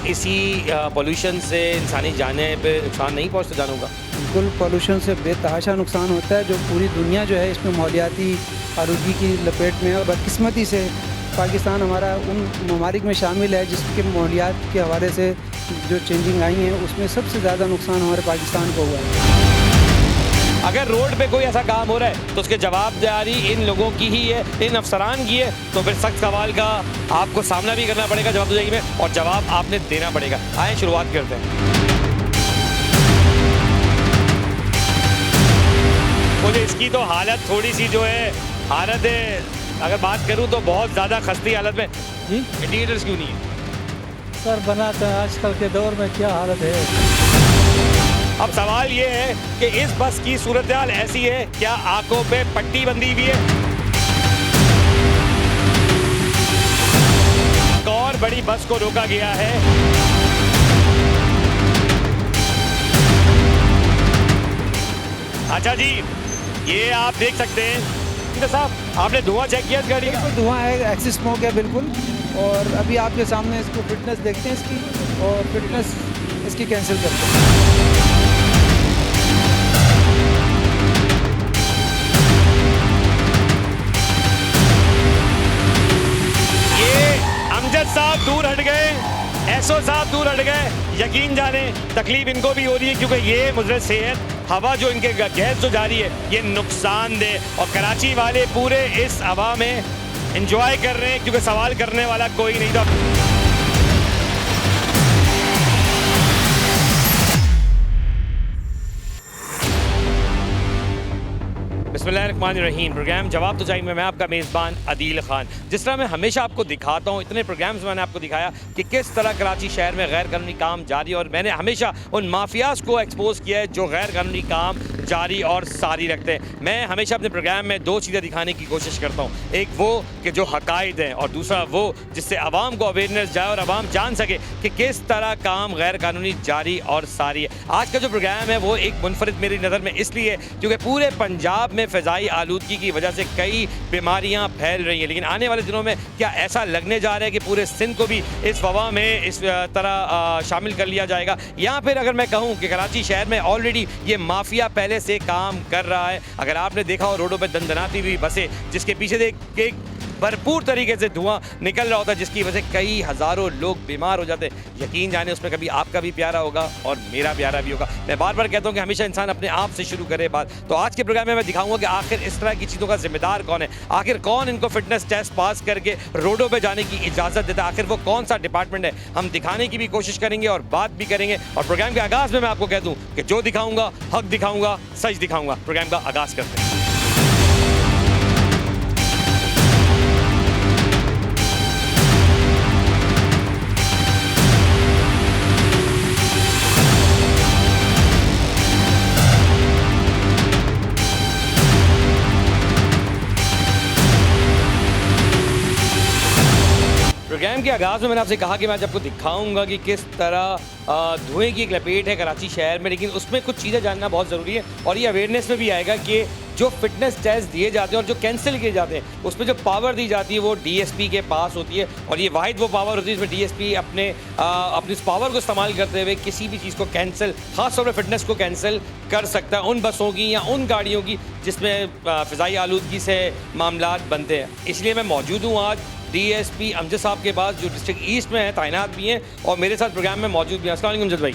इसी पोल्यूशन से इंसानी जाने पे नुकसान नहीं पहुँचता जानों का? बिल्कुल, पॉल्यूशन से बेतहाशा नुकसान होता है। जो पूरी दुनिया जो है इसमें माहौलियाती आलूगी की लपेट में है और बदकिस्मती से पाकिस्तान हमारा उन ममालिक में शामिल है जिसके माहौलियात के हवाले से जो चेंजिंग आई हैं उसमें सबसे ज़्यादा नुकसान हमारे पाकिस्तान को हुआ है। अगर रोड पे कोई ऐसा काम हो रहा है तो उसके जवाबदारी इन लोगों की ही है, इन अफसरान की है, तो फिर सख्त सवाल का आपको सामना भी करना पड़ेगा जवाबदेही में, और जवाब आपने देना पड़ेगा। आए शुरुआत करते हैं। मुझे इसकी तो हालत थोड़ी सी जो है हालत है, अगर बात करूं तो बहुत ज़्यादा खस्ती हालत में। जी इंडिकेटर्स क्यों नहीं है? सर, बनाते हैं आजकल के दौर में क्या हालत है। अब सवाल ये है कि इस बस की सूरत हाल ऐसी है, क्या आंखों पे पट्टी बंधी हुई है? एक और बड़ी बस को रोका गया है। अच्छा जी, ये आप देख सकते हैं साहब, आपने धुआं चेक किया इस गाड़ी का? बिल्कुल धुआं है, एक्सिस स्मोक है बिल्कुल। और अभी आपके सामने इसको फिटनेस देखते हैं इसकी, और फिटनेस इसकी कैंसिल करते हैं। अमजद साहब दूर हट गए, एसओ साहब दूर हट गए। यकीन जाने तकलीफ इनको भी हो रही है, क्योंकि ये मुझे सेहत हवा जो इनके गैस जो जा रही है ये नुकसानदेह, और कराची वाले पूरे इस हवा में एंजॉय कर रहे हैं क्योंकि सवाल करने वाला कोई नहीं था। बिस्मिल्लाहिर्रहमानिर्रहीम। प्रोग्राम जवाब तो चाहिए, मैं आपका मेज़बान अदील खान। जिस तरह मैं हमेशा आपको दिखाता हूँ, इतने प्रोग्राम्स मैंने आपको दिखाया कि किस तरह कराची शहर में गैर कानूनी काम जारी है, और मैंने हमेशा उन माफियाज को एक्सपोज किया है जो गैर कानूनी काम जारी और सारी रखते हैं। मैं हमेशा अपने प्रोग्राम में दो चीज़ें दिखाने की कोशिश करता हूँ, एक वो कि जो हकायक हैं, और दूसरा वो जिससे आवाम को अवेयरनेस जाए और आवाम जान सके कि किस तरह काम गैर कानूनी जारी और सारी है। आज का जो प्रोग्राम है वो एक मुनफरिद मेरी नज़र में इसलिए क्योंकि पूरे पंजाब में फ़िज़ाई आलूदगी की वजह से कई बीमारियां फैल रही हैं, लेकिन आने वाले दिनों में क्या ऐसा लगने जा रहा है कि पूरे सिंध को भी इस वबा में इस तरह शामिल कर लिया जाएगा, या फिर अगर मैं कहूं कि कराची शहर में ऑलरेडी ये माफिया पहले से काम कर रहा है। अगर आपने देखा हो रोडों पर दंदनाती हुई बसें जिसके पीछे से एक भरपूर तरीके से धुआं निकल रहा होता है, जिसकी वजह से कई हज़ारों लोग बीमार हो जाते हैं। यकीन जाने उसमें कभी आपका भी प्यारा होगा और मेरा प्यारा भी होगा। मैं बार बार कहता हूँ कि हमेशा इंसान अपने आप से शुरू करे बात। तो आज के प्रोग्राम में मैं दिखाऊंगा कि आखिर इस तरह की चीज़ों का जिम्मेदार कौन है, आखिर कौन इनको फिटनेस टेस्ट पास करके रोडों पर जाने की इजाज़त देता है, आखिर वो कौन सा डिपार्टमेंट है। हम दिखाने की भी कोशिश करेंगे और बात भी करेंगे, और प्रोग्राम के आगाज़ में मैं आपको कह दूँ कि जो दिखाऊंगा हक दिखाऊंगा, सच दिखाऊंगा। प्रोग्राम का आगाज़ करते हैं। प्रोग्राम के आगाज़ में मैंने आपसे कहा कि मैं आज आपको दिखाऊंगा कि किस तरह धुएं की एक लपेट है कराची शहर में, लेकिन उसमें कुछ चीज़ें जानना बहुत ज़रूरी है, और ये अवेयरनेस में भी आएगा कि जो फिटनेस टेस्ट दिए जाते हैं और जो कैंसिल किए जाते हैं उसमें जो पावर दी जाती है वो डीएसपी के पास होती है, और ये वाहिद वो पावर होती है जिसमें डीएसपी अपनी इस पावर को इस्तेमाल करते हुए किसी भी चीज़ को कैंसिल, खास तौर पर फिटनेस को कैंसिल कर सकता है उन बसों की या उन गाड़ियों की जिसमें फ़िज़ाई आलूदगी से मामलात बनते हैं। इसलिए मैं मौजूद हूँ आज डीएसपी अमजद साहब के पास, जो डिस्ट्रिक्ट ईस्ट में है, तैनात भी हैं और मेरे साथ प्रोग्राम में मौजूद भी हैं। अस्सलाम वालेकुम अमजद भाई।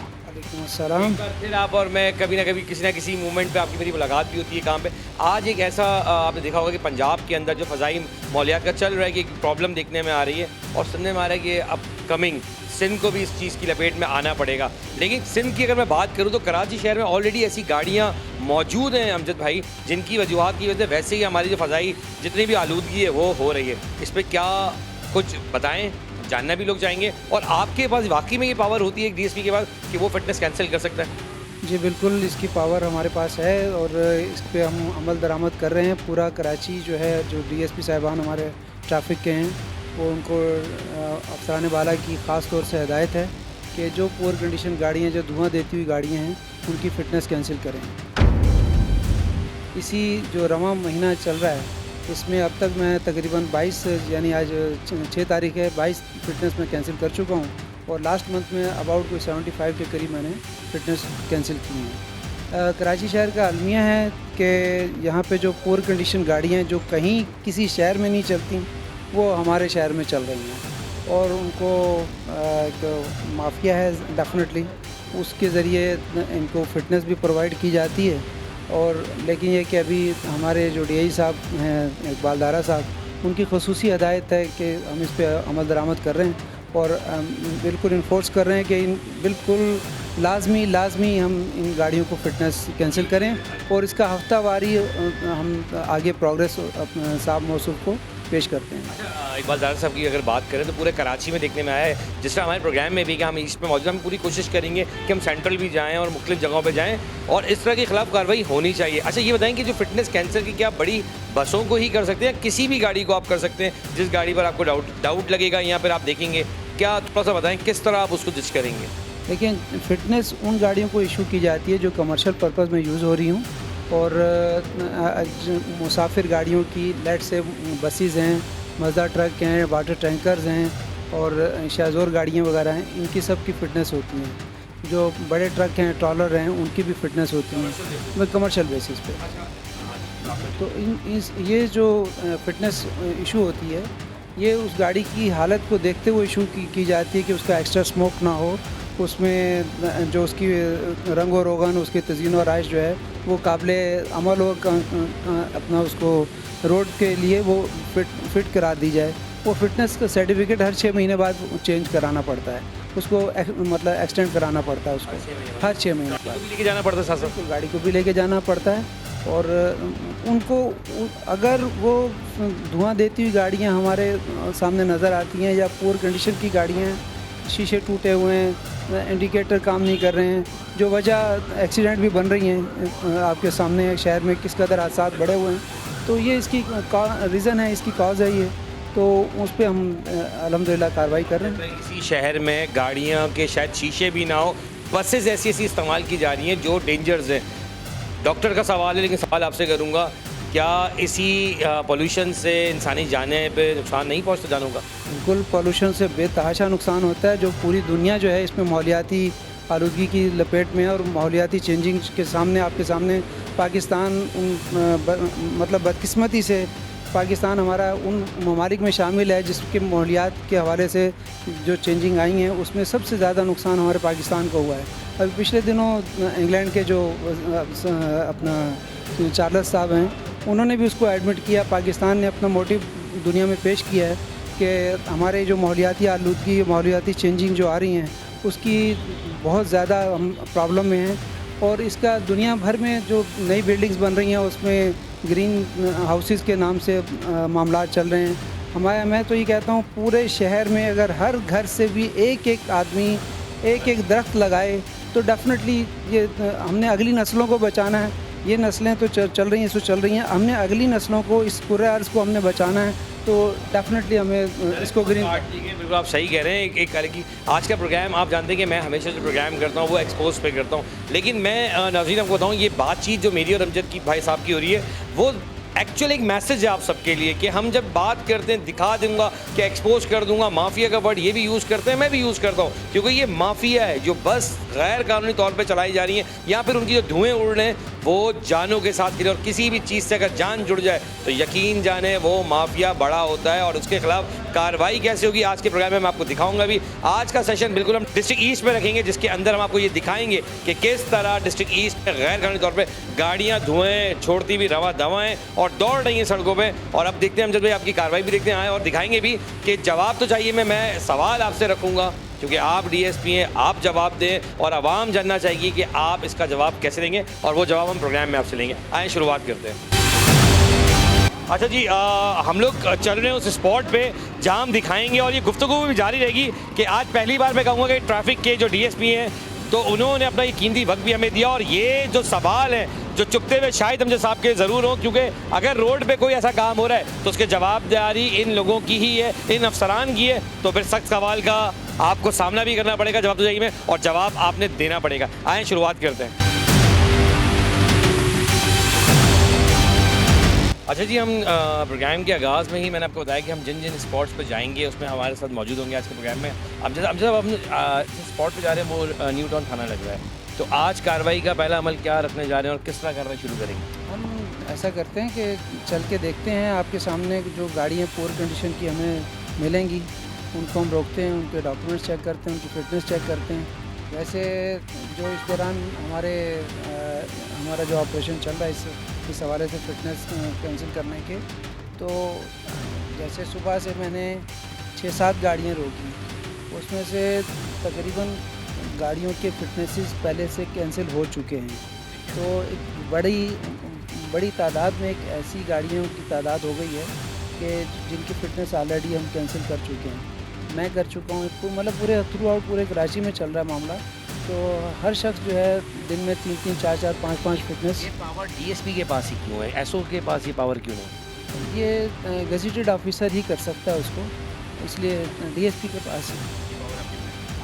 सलाम। फिर आप और मैं कभी ना कभी किसी ना किसी मूवमेंट पे आपकी मेरी मुलाकात भी होती है काम पे। आज एक ऐसा आपने देखा होगा कि पंजाब के अंदर जो फ़ज़ाई माहौलियात का चल रहा है कि एक प्रॉब्लम देखने में आ रही है, और सुनने में आ रहा है कि अपकमिंग सिंध को भी इस चीज़ की लपेट में आना पड़ेगा। लेकिन सिंध की अगर मैं बात करूँ तो कराची शहर में ऑलरेडी ऐसी गाड़ियाँ मौजूद हैं अमजद भाई, जिनकी वजूहत की वजह से वैसे ही हमारी जो फ़ज़ाई जितनी भी आलूदगी है वो हो रही है। इस पर क्या कुछ बताएं, जानना भी लोग चाहेंगे, और आपके पास वाकई में ये पावर होती है एक डीएसपी के पास कि वो फिटनेस कैंसिल कर सकता है? जी बिल्कुल, इसकी पावर हमारे पास है और इस पर हम अमल दरामद कर रहे हैं। पूरा कराची जो है, जो डीएसपी साहिबान हमारे ट्रैफिक के हैं, वो उनको अफसरान बाला की ख़ास तौर से हिदायत है कि जो पुअर कंडीशन गाड़ियाँ, जो धुआं देती हुई गाड़ियाँ हैं, उनकी फ़िटनेस कैंसिल करें। इसी जो रवां महीना चल रहा है इसमें अब तक मैं तकरीबन 22, यानी आज 6 तारीख है, 22 फिटनेस में कैंसिल कर चुका हूँ, और लास्ट मंथ में अबाउट कोई 75 के करीब मैंने फ़िटनेस कैंसिल की हैं। कराची शहर का अलमिया है कि यहाँ पे जो पुअर कंडीशन गाड़ियाँ जो कहीं किसी शहर में नहीं चलती, वो हमारे शहर में चल रही हैं और उनको एक माफिया है डेफिनेटली, उसके ज़रिए इनको फ़िटनेस भी प्रोवाइड की जाती है। और लेकिन ये कि अभी हमारे जो DI साहब हैं इकबाल दारा साहब, उनकी खसूसी हदायत है कि हम इस पर अमल दरामद कर रहे हैं और बिल्कुल इन्फोर्स कर रहे हैं कि बिल्कुल लाजमी हम इन गाड़ियों को फ़िटनेस कैंसिल करें और इसका हफ्तावारी हम आगे प्रोग्रेस साहब मौसूफ को पेश करते हैं। इकबाल दारा साहब की अगर बात करें तो पूरे कराची में देखने में आया है, जिस तरह हमारे प्रोग्राम में भी कि हम इसमें मौजूद, हम पूरी कोशिश करेंगे कि हम सेंट्रल भी जाएं और मुख्तलिफ जगहों पे जाएं और इस तरह के खिलाफ कार्रवाई होनी चाहिए। अच्छा ये बताएं कि जो फिटनेस कैंसर की क्या बड़ी बसों को ही कर सकते हैं, किसी भी गाड़ी को आप कर सकते हैं जिस गाड़ी पर आपको डाउट लगेगा, यहाँ पर आप देखेंगे क्या, थोड़ा सा बताएँ किस तरह आप उसको जज करेंगे? लेकिन फ़िटनेस उन गाड़ियों को इशू की जाती है जो कमर्शियल पर्पज़ में यूज़ हो रही हूँ और मुसाफिर गाड़ियों की, लेट से बसेज़ हैं, मज़दा ट्रक हैं, वाटर टैंकर्स हैं और शाज़ोर गाड़ियाँ वगैरह हैं, इनकी सब की फ़िटनेस होती हैं। जो बड़े ट्रक हैं, ट्रॉलर हैं, उनकी भी फ़िटनेस होती हैं कमर्शियल बेसिस पे। तो ये जो फ़िटनेस इशू होती है, ये उस गाड़ी की हालत को देखते हुए इशू की जाती है कि उसका एक्स्ट्रा स्मोक ना हो, उसमें जो उसकी रंग और रोगन, उसकी तज़ीन और आइश जो है वो काबिल अमल हो, अपना उसको रोड के लिए वो फिट करा दी जाए। वो फिटनेस का सर्टिफिकेट हर 6 महीने बाद चेंज कराना पड़ता है, उसको मतलब एक्सटेंड कराना पड़ता है उसको हर 6 महीने बाद लेके जाना पड़ता है साथ साथ, गाड़ी को भी लेके जाना पड़ता है। और उनको अगर वो धुआं देती हुई गाड़ियाँ हमारे सामने नज़र आती हैं या पुअर कंडीशन की गाड़ियाँ, शीशे टूटे हुए हैं, इंडिकेटर काम नहीं कर रहे हैं, जो वजह एक्सीडेंट भी बन रही हैं आपके सामने शहर में किस कदर हादसा बढ़े हुए हैं, तो ये इसकी रीज़न है, इसकी कॉज है ये, तो उस पर हम अल्हम्दुलिल्लाह कार्रवाई कर रहे हैं। इसी शहर में गाड़ियाँ के शायद शीशे भी ना हो, बसेस ऐसी इस्तेमाल की जा रही हैं जो डेंजर्स हैं। डॉक्टर का सवाल है लेकिन सवाल आपसे करूँगा, क्या इसी पोल्यूशन से इंसानी जाने पे नुकसान नहीं पहुँचता जानों का? बिल्कुल, पोल्यूशन से बेतहाशा नुकसान होता है। जो पूरी दुनिया जो है इसमें माहौलियाती आलूदगी की लपेट में है और माहौलियाती चेंजिंग के सामने, आपके सामने पाकिस्तान मतलब बदकिस्मती से पाकिस्तान हमारा उन ममालिक में शामिल है जिसके माहौलियात के हवाले से जो चेंजिंग आई हैं उसमें सबसे ज़्यादा नुकसान हमारे पाकिस्तान को हुआ है। अभी पिछले दिनों इंग्लैंड के जो अपना चार्ल्स साहब हैं, उन्होंने भी उसको एडमिट किया। पाकिस्तान ने अपना मोटिव दुनिया में पेश किया है कि हमारे जो माहौलियाती आलूदगी, माहौलियाती चेंजिंग जो आ रही हैं उसकी बहुत ज़्यादा हम प्रॉब्लम में हैं और इसका दुनिया भर में जो नई बिल्डिंग्स बन रही हैं उसमें ग्रीन हाउसेस के नाम से मामला चल रहे हैं। मैं तो ये कहता हूँ पूरे शहर में अगर हर घर से भी एक आदमी एक दरख्त लगाए तो डेफिनेटली ये हमने अगली नस्लों को बचाना है। ये नस्लें तो चल रही हैं, सो चल रही हैं, हमने अगली नस्लों को, इस पूरे अर्ज़ को हमने बचाना है, तो डेफिनेटली हमें इसको ग्रीन। बिल्कुल आप सही कह रहे हैं। एक अलग की आज का प्रोग्राम आप जानते हैं कि मैं हमेशा जो प्रोग्राम करता हूँ वो एक्सपोज पे करता हूँ, लेकिन मैं नाज़रीन आपको बताऊँ ये बातचीत जो मेरी और अमजद की भाई साहब की हो रही है वो एक्चुअली एक मैसेज है आप सबके लिए कि हम जब बात करते हैं, दिखा दूंगा कि एक्सपोज कर दूंगा, माफिया का वर्ड ये भी यूज़ करते हैं, मैं भी यूज़ करता हूँ, क्योंकि ये माफिया है जो बस गैर कानूनी तौर पे चलाई जा रही हैं या फिर उनकी जो धुएँ उड़ रहे हैं वो जानों के साथ खेले और किसी भी चीज़ से अगर जान जुड़ जाए तो यकीन जाने वो माफिया बड़ा होता है और उसके खिलाफ कार्रवाई कैसे होगी आज के प्रोग्राम में मैं आपको दिखाऊंगा। भी आज का सेशन बिल्कुल हम डिस्ट्रिक्ट ईस्ट में रखेंगे जिसके अंदर हम आपको ये दिखाएंगे कि किस तरह डिस्ट्रिक्ट ईस्ट में गैर कानूनी तौर पर गाड़ियाँ धुएँ छोड़ती हुई रवा दवाएँ और दौड़ रही हैं सड़कों पे। और अब देखते हैं हम जब भाई आपकी कार्रवाई भी देखते हैं आए और दिखाएंगे भी कि जवाब तो चाहिए। मैं सवाल आपसे रखूंगा क्योंकि आप DSP हैं, आप जवाब दें और आवाम जानना चाहिए कि आप इसका जवाब कैसे देंगे और वो जवाब हम प्रोग्राम में आपसे लेंगे। आए शुरुआत करते हैं। अच्छा जी, हम लोग चल रहे हैं उस स्पॉट पे जहाँ हम दिखाएंगे और ये गुफ्तगू भी जारी रहेगी कि आज पहली बार मैं कहूँगा कि ट्रैफिक के जो DSP हैं तो उन्होंने अपना ये कीमती वक्त भी हमें दिया और ये जो सवाल है जो चुपते हुए शायद हमसे साहब के ज़रूर हों, क्योंकि अगर रोड पे कोई ऐसा काम हो रहा है तो उसकी जवाबदारी इन लोगों की ही है, इन अफसरान की है, तो फिर सख्त सवाल का आपको सामना भी करना पड़ेगा जवाब तो में और जवाब आपने देना पड़ेगा। आए शुरुआत करते हैं। अच्छा जी, हम प्रोग्राम के आगाज़ में ही मैंने आपको बताया कि हम जिन जिन स्पॉट्स पर जाएंगे उसमें हमारे साथ मौजूद होंगे आज के प्रोग्राम में। अब जैसे हम जिस स्पॉट पे जा रहे हैं वो न्यू टाउन थाना लग रहा है, तो आज कार्रवाई का पहला अमल क्या रखने जा रहे हैं और किस तरह कार्रवाई शुरू करेंगे? हम ऐसा करते हैं कि चल के देखते हैं, आपके सामने जो गाड़ियाँ पुअर कंडीशन की हमें मिलेंगी उनको हम रोकते हैं, उनके डॉक्यूमेंट्स चेक करते हैं, उनकी फिटनेस चेक करते हैं। वैसे जो इस दौरान हमारा जो ऑपरेशन चल रहा है इस हवाले से फिटनेस कैंसिल करने के, तो जैसे सुबह से मैंने 6-7 गाड़ियाँ रोकी, उसमें से तकरीबन गाड़ियों के फिटनेसेस पहले से कैंसिल हो चुके हैं। तो एक बड़ी तादाद में एक ऐसी गाड़ियों की तादाद हो गई है कि जिनकी फ़िटनेस ऑलरेडी हम कैंसिल कर चुके हैं। मैं कर चुका हूँ, मतलब पूरे थ्रू आउट पूरे कराची में चल रहा है मामला। तो हर शख्स जो है दिन में 3-3, 4-4, 5-5 फिटनेस। ये पावर डीएसपी के पास ही क्यों है, एसओ के पास ये पावर क्यों नहीं? ये गेजेटेड ऑफिसर ही कर सकता है उसको, इसलिए डीएसपी के पास ही।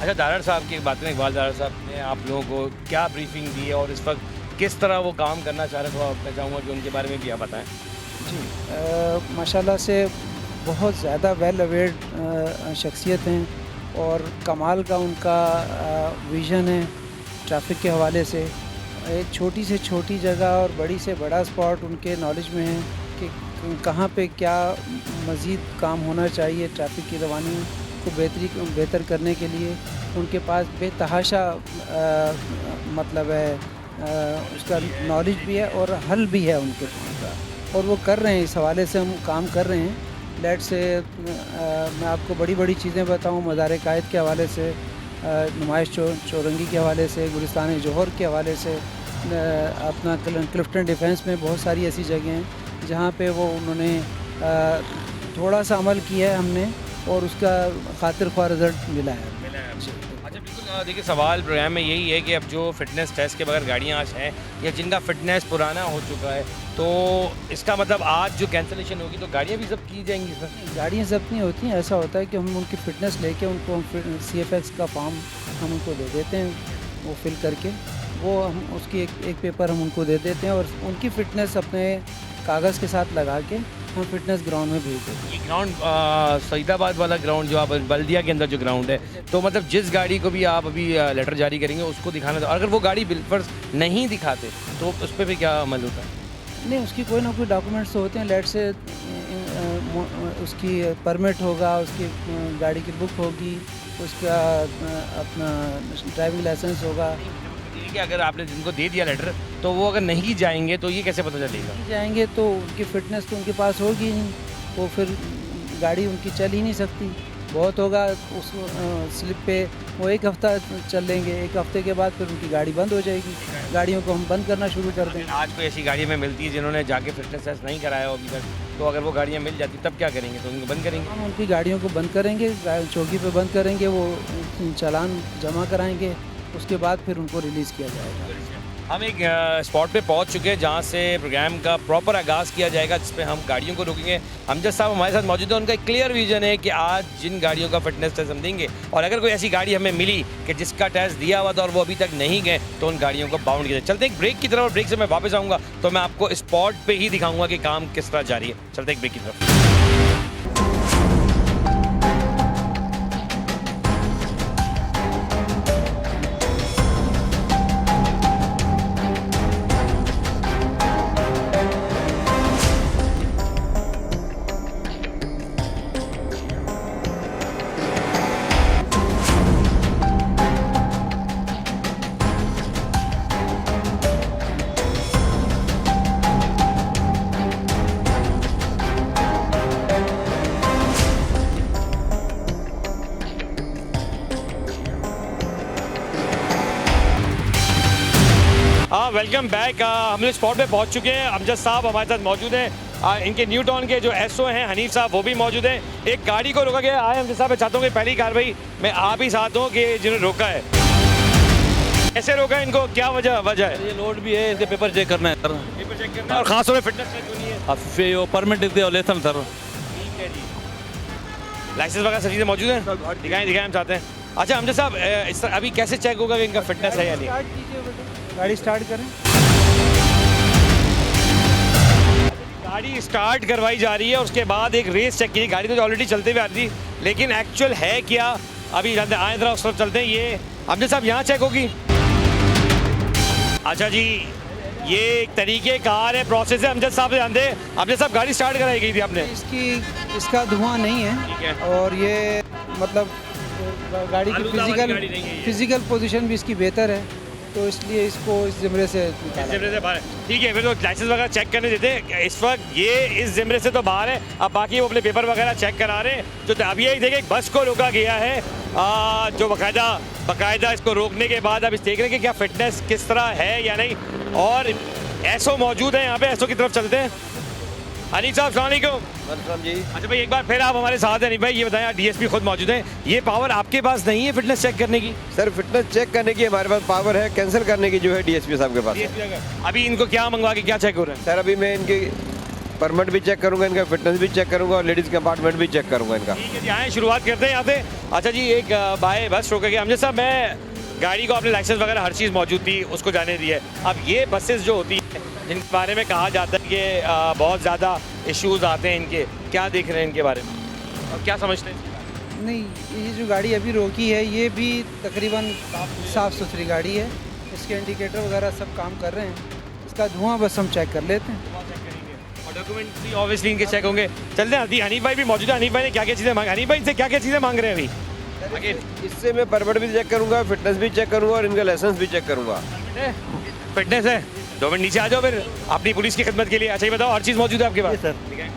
अच्छा, दारड़ साहब की बात करें, इकबाल दारड़ साहब ने आप लोगों को क्या ब्रीफिंग दी है और इस वक्त किस तरह वो काम करना चाह रहे थे, तो मैं चाहूँगा कि उनके बारे में भी आप बताएं। जी, माशाल्लाह से बहुत ज़्यादा वेल अवेयर्ड शख्सियत हैं और कमाल का उनका विज़न है ट्रैफिक के हवाले से। एक छोटी से छोटी जगह और बड़ी से बड़ा स्पॉट उनके नॉलेज में है कि कहाँ पे क्या मज़ीद काम होना चाहिए ट्रैफिक की रवानी को बेहतर करने के लिए। उनके पास बेतहाशा मतलब है उसका नॉलेज भी है और हल भी है उनके पास, और वो कर रहे हैं। इस हवाले से हम काम कर रहे हैं। लेट से मैं आपको बड़ी चीज़ें बताऊं, मज़ार कायद के हवाले से, नुमाइश चौरंगी के हवाले से, गुलिस्तान जौहर के हवाले से, अपना क्लिफ्टन डिफेंस में बहुत सारी ऐसी जगह हैं जहाँ पे वो उन्होंने थोड़ा सा अमल किया है हमने, और उसका खातिर ख्वाह रिज़ल्ट मिला है। अच्छा, बिल्कुल। देखिए, सवाल प्रोग्राम में यही है कि अब जो फिटनेस टेस्ट के बगैर गाड़ियाँ आज हैं या जिनका फिटनेस पुराना हो चुका है, तो इसका मतलब आज जो कैंसलेशन होगी तो गाड़ियाँ भी जब्त की जाएंगी इसमें? गाड़ियाँ जब्त नहीं होती हैं। ऐसा होता है कि हम उनकी फ़िटनेस लेके उनको हम CFX का फॉर्म हम उनको दे देते हैं, वो फिल करके वो हम उसकी एक पेपर हम उनको दे देते हैं, और उनकी फ़िटनेस अपने कागज़ के साथ लगा के हम फिटनेस ग्राउंड में भेज देते हैं। ये ग्राउंड सईदाबाद वाला ग्राउंड जो आप बल्दिया के अंदर जो ग्राउंड है, तो मतलब जिस गाड़ी को भी आप अभी लेटर जारी करेंगे उसको दिखाना था, अगर वो गाड़ी बिल्फर्स नहीं दिखाते तो उस पर भी क्या अमल होता है? नहीं, उसकी कोई ना कोई डॉक्यूमेंट्स तो होते हैं। लेट से उसकी परमिट होगा, उसकी गाड़ी की बुक होगी, उसका अपना ड्राइविंग लाइसेंस होगा। ये कि अगर आपने जिनको दे दिया लेटर तो वो अगर नहीं जाएंगे तो ये कैसे पता चलेगा? नहीं जाएंगे तो उनकी फ़िटनेस तो उनके पास होगी नहीं, वो फिर गाड़ी उनकी चल ही नहीं सकती। बहुत होगा उस स्लिप पे वो 1 हफ़्ता चल लेंगे, 1 हफ़्ते के बाद फिर उनकी गाड़ी बंद हो जाएगी। गाड़ियों को हम बंद करना शुरू कर देंगे। आज कोई ऐसी गाड़ी में मिलती है जिन्होंने जाके फिटनेस टेस्ट नहीं कराया हो अभी तक, तो अगर वो गाड़ियाँ मिल जाती तब क्या करेंगे? तो उनको बंद करेंगे? हम उनकी गाड़ियों को बंद करेंगे, चौकी पे बंद करेंगे, वो चालान जमा कराएंगे, उसके बाद फिर उनको रिलीज़ किया जाएगा। हम एक स्पॉट पे पहुंच चुके हैं जहां से प्रोग्राम का प्रॉपर आगाज़ किया जाएगा, जिस पे हम गाड़ियों को रोकेंगे। अमजद साहब हमारे साथ मौजूद हैं। उनका एक क्लियर विजन है कि आज जिन गाड़ियों का फिटनेस टेस्ट हम देंगे, और अगर कोई ऐसी गाड़ी हमें मिली कि जिसका टेस्ट दिया हुआ था और वो अभी तक नहीं गए, तो उन गाड़ियों को बाउंड किया जाए। चलते एक ब्रेक की तरफ, और ब्रेक से मैं वापस आऊँगा तो मैं आपको स्पॉट पर ही दिखाऊँगा कि काम किस तरह जारी है। चलते एक ब्रेक की तरफ। Welcome back. हम लोग स्पॉट पे पहुंच चुके हैं। अमजद साहब हमारे साथ मौजूद हैं। इनके न्यू टाउन के जो एसओ हैं हनीफ साहब, वो भी मौजूद हैं। एक गाड़ी को रोका गया है। अमजद साहब, मैं चाहता हूँ कि पहली कार्रवाई मैं आप ही साथ हूँ कि जिन्होंने रोका है, कैसे रोका है इनको, क्या वजह है? ये लोड भी है, इसके पेपर चेक करना है सर। पेपर चेक करना है और खासतौर पर फिटनेस चेक होनी है। अब फिर वो परमिट दे लेसन सर। ठीक है जी, लाइसेंस वगैरह सब चीज़ें मौजूद हैं, दिखाएं हम चाहते हैं। अच्छा अमजद साहब, इस तरह अभी कैसे चेक होगा कि इनका फिटनेस है या नहीं? स्टार्ट कीजिए बेटा, गाड़ी स्टार्ट करें। गाड़ी स्टार्ट करवाई जा रही है, उसके बाद एक रेस चेक की। गाड़ी तो ऑलरेडी चलते हुए आ रही थी, लेकिन एक्चुअल है क्या अभी जानते हैं। आए जरा उस तरफ चलते हैं। ये अमजद साहब यहाँ चेक होगी। अच्छा जी, ये एक तरीके कार है, प्रोसेस है। अमजद साहब से जानते हैं। अमजद साहब गाड़ी स्टार्ट कराई गई थी आपने? इसका धुआं नहीं ठीक है। है और ये मतलब गाड़ी की आलूदा वाली गाड़ी नहीं है ये। फिजिकल पोजीशन भी इसकी बेहतर है, तो इसलिए इसको इस ज़िमरे से निकाला। ज़िमरे से बाहर है। ठीक है, फिर तो लाइसेंस वगैरह चेक करने देते हैं। इस वक्त ये इस ज़िमरे से तो बाहर है, अब बाकी वो अपने पेपर वगैरह चेक करा रहे हैं। तो अब ये देखिए बस को रोका गया है, जो बाकायदा इसको रोकने के बाद अब इस देख रहे हैं कि क्या फिटनेस किस तरह है या नहीं। और एसओ मौजूद है यहाँ पे, एसओ की तरफ चलते हैं। अनीस साहब अस्सलाम वालेकुम जी। अच्छा भाई, एक बार फिर आप हमारे साथ हैं। अनीस भाई ये बताएं, डीएसपी खुद मौजूद हैं, ये पावर आपके पास नहीं है फिटनेस चेक करने की? सर फिटनेस चेक करने की हमारे पास पावर है, कैंसिल करने की जो है डीएसपी साहब के पास है। अभी इनको क्या मंगवा के क्या चेक हो रहा है? सर अभी मैं इनकी परमिट भी चेक करूंगा, इनका फिटनेस भी चेक करूंगा और लेडीज़ कंपार्टमेंट भी चेक करूंगा इनका। ठीक है जी, आए शुरुआत करते हैं यहाँ से। अच्छा जी, एक बाय बस रोक के अमजद साहब, मैं गाड़ी को अपने लाइसेंस वगैरह हर चीज़ मौजूद थी, उसको जाने दी है। अब ये बसेस जो होती है जिनके बारे में कहा जाता है कि बहुत ज़्यादा इश्यूज़ आते हैं इनके, क्या देख रहे हैं इनके बारे में और क्या समझते हैं? नहीं, ये जो गाड़ी अभी रोकी है ये भी तकरीबन साफ़ सुथरी गाड़ी है, इसके इंडिकेटर वगैरह सब काम कर रहे हैं। इसका धुआं बस हम चेक कर लेते हैं और डॉक्यूमेंट भी ऑब्वियसली इनके चेक होंगे। चलते हैं, हनीफ भाई भी मौजूद है। हनीफ भाई ने क्या क्या चीज़ें मांगी? हनीफ भाई से क्या क्या चीज़ें मांग रहे हैं अभी? इससे मैं परमिट भी चेक करूंगा, फिटनेस भी चेक करूंगा और इनका लाइसेंस भी चेक करूंगा। फिटनेस है, 2 मिनट नीचे आ जाओ फिर अपनी पुलिस की खिदमत के लिए। अच्छा ये बताओ, हर चीज़ मौजूद है आपके पास? सर ठीक है।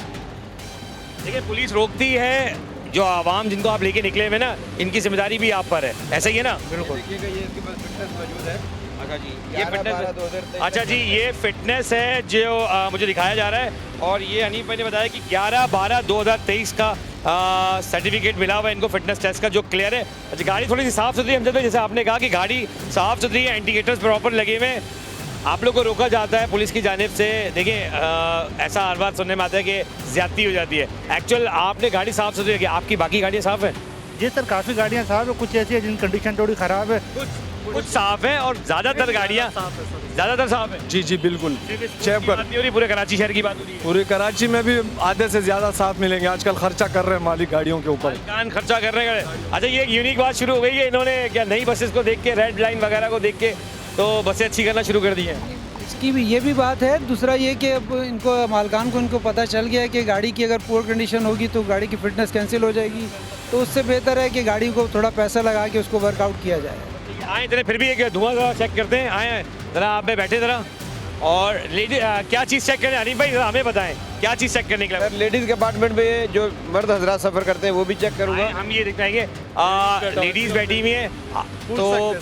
देखिए पुलिस रोकती है, जो आवाम जिनको आप लेके निकले हुए ना, इनकी जिम्मेदारी भी आप पर है, ऐसा ही है ना? बिल्कुल। देखिएगा ये इसके पास फिटनेस मौजूद है। अच्छा जी, ये 11, 12, फिटनेस 2023 अच्छा जी, ये फिटनेस है जो मुझे दिखाया जा रहा है। और ये हनीफ भाई ने बताया कि 11/12/2023 का सर्टिफिकेट मिला हुआ है इनको फिटनेस टेस्ट का, जो क्लियर है। अच्छा, गाड़ी थोड़ी सी साफ़ सुथरी है अमजद भाई, जैसे आपने कहा कि गाड़ी साफ़ सुथरी है, इंडिकेटर्स प्रॉपर लगे हुए हैं। आप लोग को रोका जाता है पुलिस की जानिब से। देखिए ऐसा हर बार सुनने में आता है कि ज़्यादती हो जाती है। एक्चुअल आपने गाड़ी साफ़ सुथरी रखी, आपकी बाकी गाड़ियाँ साफ़ हैं? जी सर, काफ़ी गाड़ियाँ साफ है, कुछ ऐसी है जिनकी कंडीशन थोड़ी ख़राब है। कुछ साफ़ है और ज़्यादातर गाड़ियाँ ज़्यादातर साफ़ है। जी जी बिल्कुल। चेक बात नहीं हो रही, पूरे कराची शहर की बात हो रही है। पूरे कराची में भी आधे से ज़्यादा साथ मिलेंगे। आजकल खर्चा कर रहे हैं मालिक गाड़ियों के ऊपर। कान खर्चा कर रहे हैं। अच्छा, ये एक यूनिक बात शुरू हो गई है, इन्होंने क्या नई बसेस को देख के, रेड लाइन वगैरह को देख के तो बसें अच्छी करना शुरू कर दी हैं। इसकी भी ये भी बात है। दूसरा ये कि अब इनको मालकान को इनको पता चल गया है कि गाड़ी की अगर पुअर कंडीशन होगी तो गाड़ी की फिटनेस कैंसिल हो जाएगी, तो उससे बेहतर है कि गाड़ी को थोड़ा पैसा लगा के उसको वर्कआउट किया जाए। आए इतने फिर भी एक धुआं ज़रा चेक करते हैं। आए ज़रा आप में बैठे ज़रा, और लेडी क्या चीज़ चेक करें? हनीफ भाई ज़रा हमें बताएं क्या चीज़ चेक करने के लिए? सर लेडीज़ कंपार्टमेंट में जो मर्द हजरात सफ़र करते हैं वो भी चेक करूंगा। हम ये दिखाएंगे, लेडीज़ बैठी हुई हैं, तो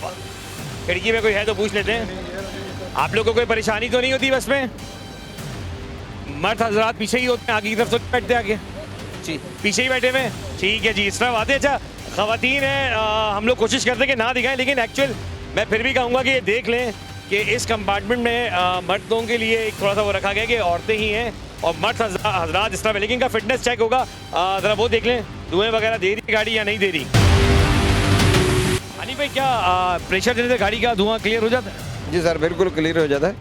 खिड़की में कोई है तो पूछ लेते हैं। आप लोगों को कोई परेशानी तो नहीं होती बस में? मर्द हजरात पीछे ही होते हैं, आगे की तरफ तो नहीं बैठते? आगे जी पीछे ही बैठे हुए? ठीक है जी, इस तरह आते हैं। अच्छा, ख़वातीन हैं, हम लोग कोशिश करते हैं कि ना दिखाएं, लेकिन एक्चुअल मैं फिर भी कहूँगा कि ये देख लें कि इस कंपार्टमेंट में मर्दों के लिए एक थोड़ा सा वो रखा गया कि औरतें ही हैं और मर्द हजरात इस तरह, लेकिन इनका फिटनेस चेक होगा। ज़रा वो देख लें, धुएँ वगैरह दे रही गाड़ी या नहीं दे रही। हनीफ भाई, क्या प्रेशर देने से गाड़ी का धुआं क्लियर हो जाता है? जी सर बिल्कुल क्लियर हो जाता है।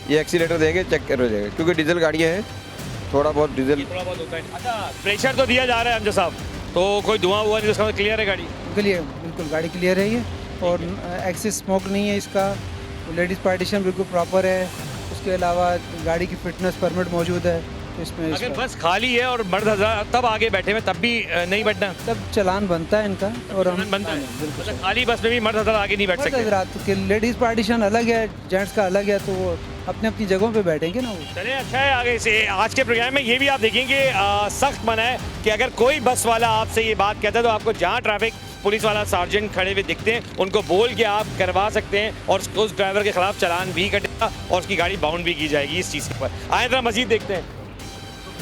ये एक्सीलेटर देंगे चेक कर हो जाएगा, क्योंकि डीजल गाड़ियाँ हैं, थोड़ा बहुत डीजल थोड़ा बहुत होता है। अच्छा, प्रेशर तो दिया जा रहा है अमजद साहब, तो कोई धुआं हुआ नहीं, उसका क्लियर है गाड़ी? क्लियर, बिल्कुल गाड़ी क्लियर है ये, और एक्सिस स्मोक नहीं है इसका, लेडीज़ पार्टीशन बिल्कुल प्रॉपर है। उसके अलावा गाड़ी की फिटनेस परमिट मौजूद है, तो इसमें अगर बस खाली है और मर्द हज़रात तब आगे बैठे हुए तब भी नहीं बैठना? तब चलान बनता है इनका, और हम बनता है। मतलब खाली बस में भी मर्द हज़रात आगे नहीं बैठ सकते? रात के लेडीज़ पार्टीशन अलग है, जेंट्स का अलग है, तो वो अपनी अपनी जगहों पे बैठेंगे ना वो। चलिए, अच्छा है। आगे से आज के प्रोग्राम में ये भी आप देखेंगे, सख्त मना है कि अगर कोई बस वाला आपसे ये बात कहता है तो आपको जहाँ ट्रैफिक पुलिस वाला सार्जेंट खड़े हुए दिखते हैं उनको बोल के आप करवा सकते हैं, और उस ड्राइवर के खिलाफ चालान भी कटेगा और उसकी गाड़ी बाउंड भी की जाएगी इस चीज़ के ऊपर। आए जरा मजीद देखते हैं।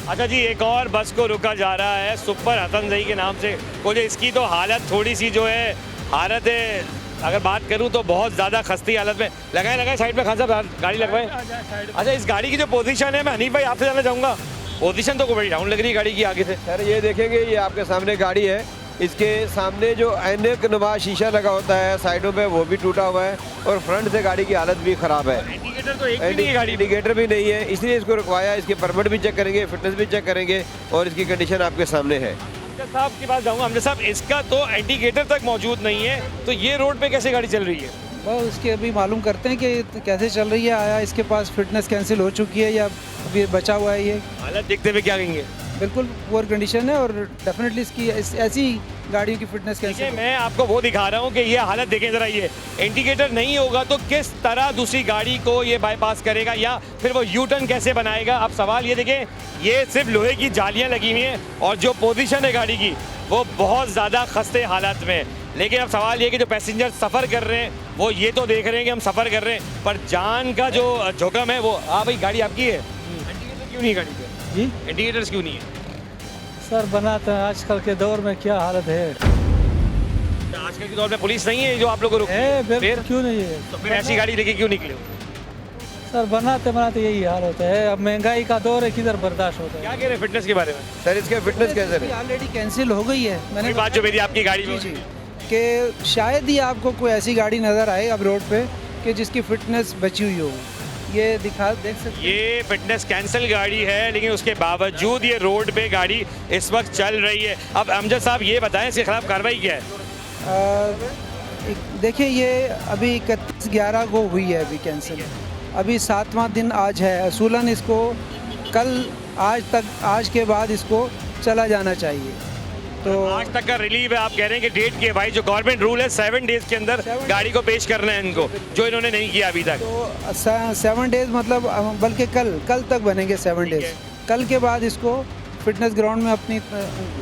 अच्छा जी, एक और बस को रुका जा रहा है सुपर हसन जई के नाम से। मुझे इसकी तो हालत थोड़ी सी जो है, हालत है अगर बात करूं तो बहुत ज़्यादा खस्ती हालत में। लगाए साइड में, खान साहब गाड़ी लगवाएं। अच्छा, इस गाड़ी की जो पोजीशन है, मैं हनीफ भाई आपसे जानना चाहूँगा, पोजीशन तो बड़ी डाउन लग रही है गाड़ी की आगे से। सर ये देखेंगे, ये आपके सामने गाड़ी है, इसके सामने जो ऐनक नुमा शीशा लगा होता है साइडों पे वो भी टूटा हुआ है और फ्रंट से गाड़ी की हालत भी ख़राब है। इंडिकेटर तो एक भी नहीं है गाड़ी में। इंडिकेटर भी नहीं है, इसलिए इसको रुकवाया। इसके परमिट भी चेक करेंगे, फिटनेस भी चेक करेंगे और इसकी कंडीशन आपके सामने है। अमजद साहब के पास जाऊंगा। अमजद साहब, इसका तो इंडिकेटर तक मौजूद नहीं है, तो ये रोड पे कैसे गाड़ी चल रही है? वो उसके अभी मालूम करते हैं कि कैसे चल रही है, आया इसके पास फिटनेस कैंसिल हो चुकी है या अभी बचा हुआ है। ये हालत देखते हुए क्या कहेंगे? बिल्कुल पुअर कंडीशन है और डेफिनेटली इसकी ऐसी गाड़ियों की फिटनेस देखिए, कैंसिल। मैं आपको वो दिखा रहा हूँ कि ये हालत देखें जरा। ये इंडिकेटर नहीं होगा तो किस तरह दूसरी गाड़ी को ये बाईपास करेगा या फिर वो यू टर्न कैसे बनाएगा? अब सवाल ये देखें, ये सिर्फ लोहे की जालियाँ लगी हुई हैं और जो पोजीशन है गाड़ी की वो बहुत ज़्यादा खस्ते हालात में है। लेकिन अब सवाल ये कि जो पैसेंजर सफ़र कर रहे हैं वो ये तो देख रहे हैं कि हम सफ़र कर रहे हैं, पर जान का जो जोखिम है वो। हाँ भाई, गाड़ी आपकी है, इंडिकेटर क्यों नहीं है गाड़ी पे? जी इंडिकेटर्स क्यों नहीं है? सर बनाते हैं, आजकल के दौर में क्या हालत है। आजकल के दौर में पुलिस नहीं है जो आप लोग को रोके? है फिर बिल्कुल, क्यों नहीं है। तो फिर ऐसी गाड़ी लेके क्यों निकले हो? सर बनाते बनाते यही हाल होता है। अब महंगाई का दौर है, किधर बर्दाश्त होता है। क्या कह रहे हैं फिटनेस के बारे में? सर इसका फिटनेस कैसे है? ऑलरेडी कैंसिल हो गई है। मैंने वही बात जो मेरी आपकी गाड़ी में जी कि शायद ही आपको कोई ऐसी गाड़ी नज़र आए अब रोड पे कि जिसकी फिटनेस बची हुई हो। ये देख सकते हैं। ये फिटनेस कैंसिल गाड़ी है, लेकिन उसके बावजूद ये रोड पे गाड़ी इस वक्त चल रही है। अब अमजद साहब ये बताएं, इसके खिलाफ कार्रवाई क्या है? देखिए, ये अभी 31/11 को हुई है, अभी कैंसिल। अभी 7वां दिन आज है। असूलन इसको आज के बाद इसको चला जाना चाहिए। तो आज तक का रिलीव है, आप कह रहे हैं कि डेट की है भाई। जो गवर्नमेंट रूल है 7 डेज के अंदर गाड़ी को पेश करना है इनको, जो इन्होंने नहीं किया अभी तक। तो 7 डेज मतलब बल्कि कल तक बनेंगे 7 डेज। कल के बाद इसको फिटनेस ग्राउंड में अपनी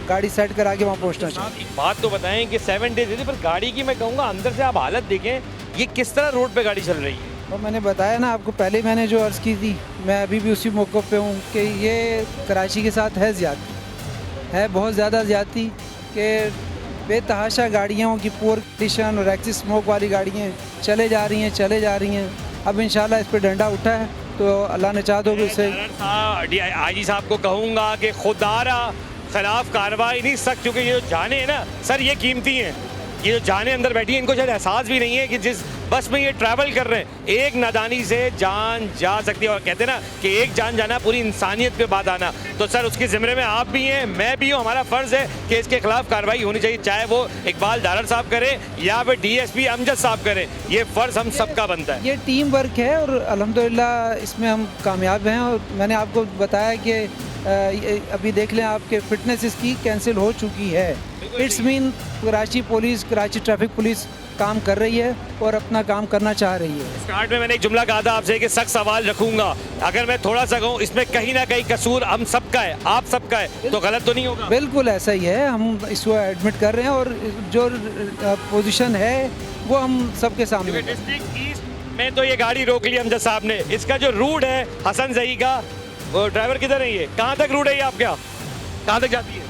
गाड़ी सेट करा के वहाँ पहुँचना चाहिए। एक बात तो बताएं कि 7 डेज है, पर गाड़ी की मैं कहूँगा अंदर से आप हालत देखें, ये किस तरह रोड पे गाड़ी चल रही है। तो मैंने बताया ना आपको, पहले मैंने जो अर्ज़ की थी, मैं अभी भी उसी मौक़े पे हूँ कि ये कराची के साथ है ज़्यादती, है बहुत ज़्यादा ज़्यादती कि बेतहाशा गाड़ियों की पुअर कंडीशन और एक्सिस स्मोक वाली गाड़ियाँ चले जा रही हैं। अब इंशाल्लाह इस पर डंडा उठा है तो अल्लाह ने चाह दो कि उससे आईजी साहब को कहूँगा कि खुदारा खिलाफ कार्रवाई नहीं सख्त, क्योंकि ये जो जाने हैं ना सर, ये कीमती हैं। ये जो जाने अंदर बैठी हैं, इनको शायद एहसास भी नहीं है कि जिस बस में ये ट्रैवल कर रहे हैं, एक नादानी से जान जा सकती है। और कहते हैं ना कि एक जान जाना पूरी इंसानियत पे बात आना। तो सर उसके ज़िम्मे में आप भी हैं, मैं भी हूँ। हमारा फ़र्ज़ है कि इसके खिलाफ कार्रवाई होनी चाहिए, चाहे वो इकबाल दारड़ साहब करें या फिर DSP अमजद साहब करें। ये फ़र्ज़ हम सबका बनता है। ये टीम वर्क है और अल्हम्दुलिल्लाह इसमें हम कामयाब हैं। और मैंने आपको बताया कि अभी देख लें आपके फिटनेस इसकी कैंसिल हो चुकी है। It's mean Karachi police, Karachi traffic police काम कर रही है और अपना काम करना चाह रही है। स्टार्ट में मैंने एक जुमला कहा था आपसे कि सख्त सवाल रखूंगा। अगर मैं थोड़ा सा कहूँ, इसमें कहीं ना कहीं कसूर हम सबका है, आप सबका है, तो गलत तो नहीं होगा? बिल्कुल ऐसा ही है, हम इसको एडमिट कर रहे हैं और जो पोजीशन है वो हम सबके सामने है। डिस्ट्रिक्ट ईस्ट में तो ये गाड़ी रोक ली अमजद साहब ने। इसका जो रूट है हसन जही का, वो ड्राइवर किधर है? ये कहाँ तक रूट है? ये आपका कहाँ तक जाती है?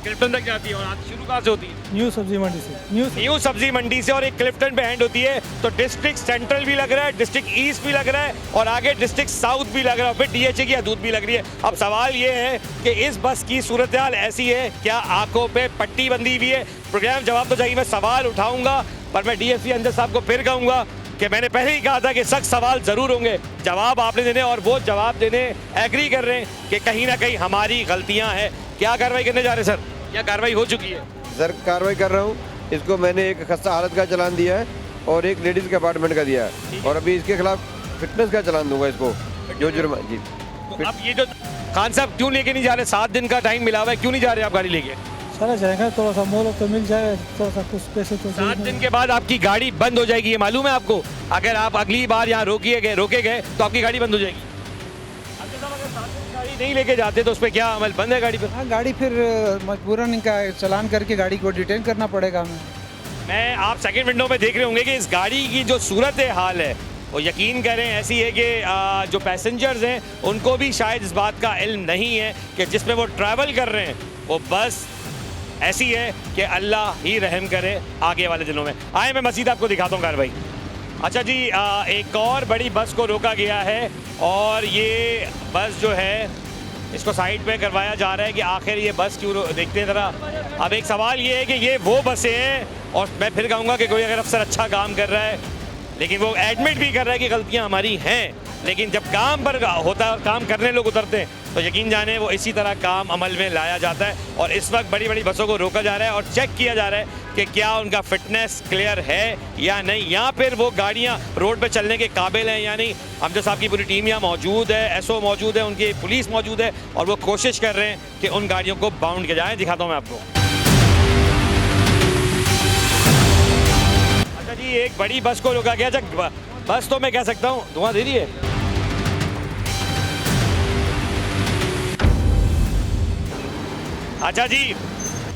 क्लिफ्टन तक जाती है। और आज शुरू कहाँ से होती है? न्यू सब्जी मंडी से। न्यू सब्जी मंडी से, और एक क्लिफ्टन पे एंड होती है। तो डिस्ट्रिक्ट सेंट्रल भी लग रहा है, डिस्ट्रिक्ट ईस्ट भी लग रहा है और आगे डिस्ट्रिक्ट साउथ भी लग रहा है, फिर DHA की हदूद भी लग रही है। अब सवाल ये है कि इस बस की सूरत हाल ऐसी है, क्या आंखों पे पट्टी बंधी हुई है? प्रोग्राम जवाब तो चाहिए, मैं सवाल उठाऊंगा, पर मैं DSP अमजद साहब को फिर कहूँगा कि मैंने पहले ही कहा था कि सख्त सवाल ज़रूर होंगे, जवाब आपने देने, और वो जवाब देने एग्री कर रहे हैं कि कहीं ना कहीं हमारी गलतियाँ हैं। क्या कार्रवाई करने जा रहे हैं सर? क्या कार्रवाई हो चुकी है? सर कार्रवाई कर रहा हूँ। इसको मैंने एक खस्ता हालत का चलान दिया है और एक लेडीज़ के अपार्टमेंट का दिया है, और अभी इसके खिलाफ फिटनेस का चलान दूंगा इसको, जो जुर्मा जी। तो अब ये जो खान साहब क्यों लेके नहीं जा रहे? 7 दिन का टाइम मिला हुआ है, क्यों नहीं जा रहे आप गाड़ी लेके? चला जाएगा, थोड़ा सा मोहलत तो मिल जाए, थोड़ा सा कुछ पैसे तो 7 दिन के बाद आपकी गाड़ी बंद हो जाएगी, ये मालूम है आपको? अगर आप अगली बार यहाँ रोके गए तो आपकी गाड़ी बंद हो जाएगी। अगर 7 दिन गाड़ी नहीं लेके जाते तो उस पर क्या अमल? बंद है गाड़ी पर? हाँ, गाड़ी फिर मजबूरन इनका चलान करके गाड़ी को डिटेन करना पड़ेगा हमें। मैं आप सेकंड विंडो में देख रहे होंगे कि इस गाड़ी की जो सूरत हाल है वो यकीन करें ऐसी है कि जो पैसेंजर्स हैं उनको भी शायद इस बात का इल्म नहीं है कि जिसमें वो ट्रैवल कर रहे हैं वो बस ऐसी है कि अल्लाह ही रहम करे आगे वाले दिनों में। आए मैं मज़ीद आपको दिखाता हूँ कार्रवाई। अच्छा जी, एक और बड़ी बस को रोका गया है और ये बस जो है इसको साइड पे करवाया जा रहा है कि आखिर ये बस क्यों देखते हैं ज़रा। अब एक सवाल ये है कि ये वो बसें हैं, और मैं फिर कहूँगा कि कोई अगर अफसर अच्छा काम कर रहा है लेकिन वो एडमिट भी कर रहा है कि गलतियाँ हमारी हैं, लेकिन जब काम पर होता है और काम करने लोग उतरते हैं तो यकीन जाने वो इसी तरह काम अमल में लाया जाता है। और इस वक्त बड़ी बड़ी बसों को रोका जा रहा है और चेक किया जा रहा है कि क्या उनका फिटनेस क्लियर है या नहीं, या फिर वो गाड़ियाँ रोड पर चलने के काबिल हैं या नहीं। अमजद साहब की पूरी टीम यहाँ मौजूद है, एसओ मौजूद है, उनकी पुलिस मौजूद है और वो कोशिश कर रहे हैं कि उन गाड़ियों को बाउंड किया जाए। दिखाता हूँ मैं आपको। अच्छा जी, एक बड़ी बस को रोका गया। अच्छा, बस तो मैं कह सकता हूँ धुआं दे रही है। अच्छा जी,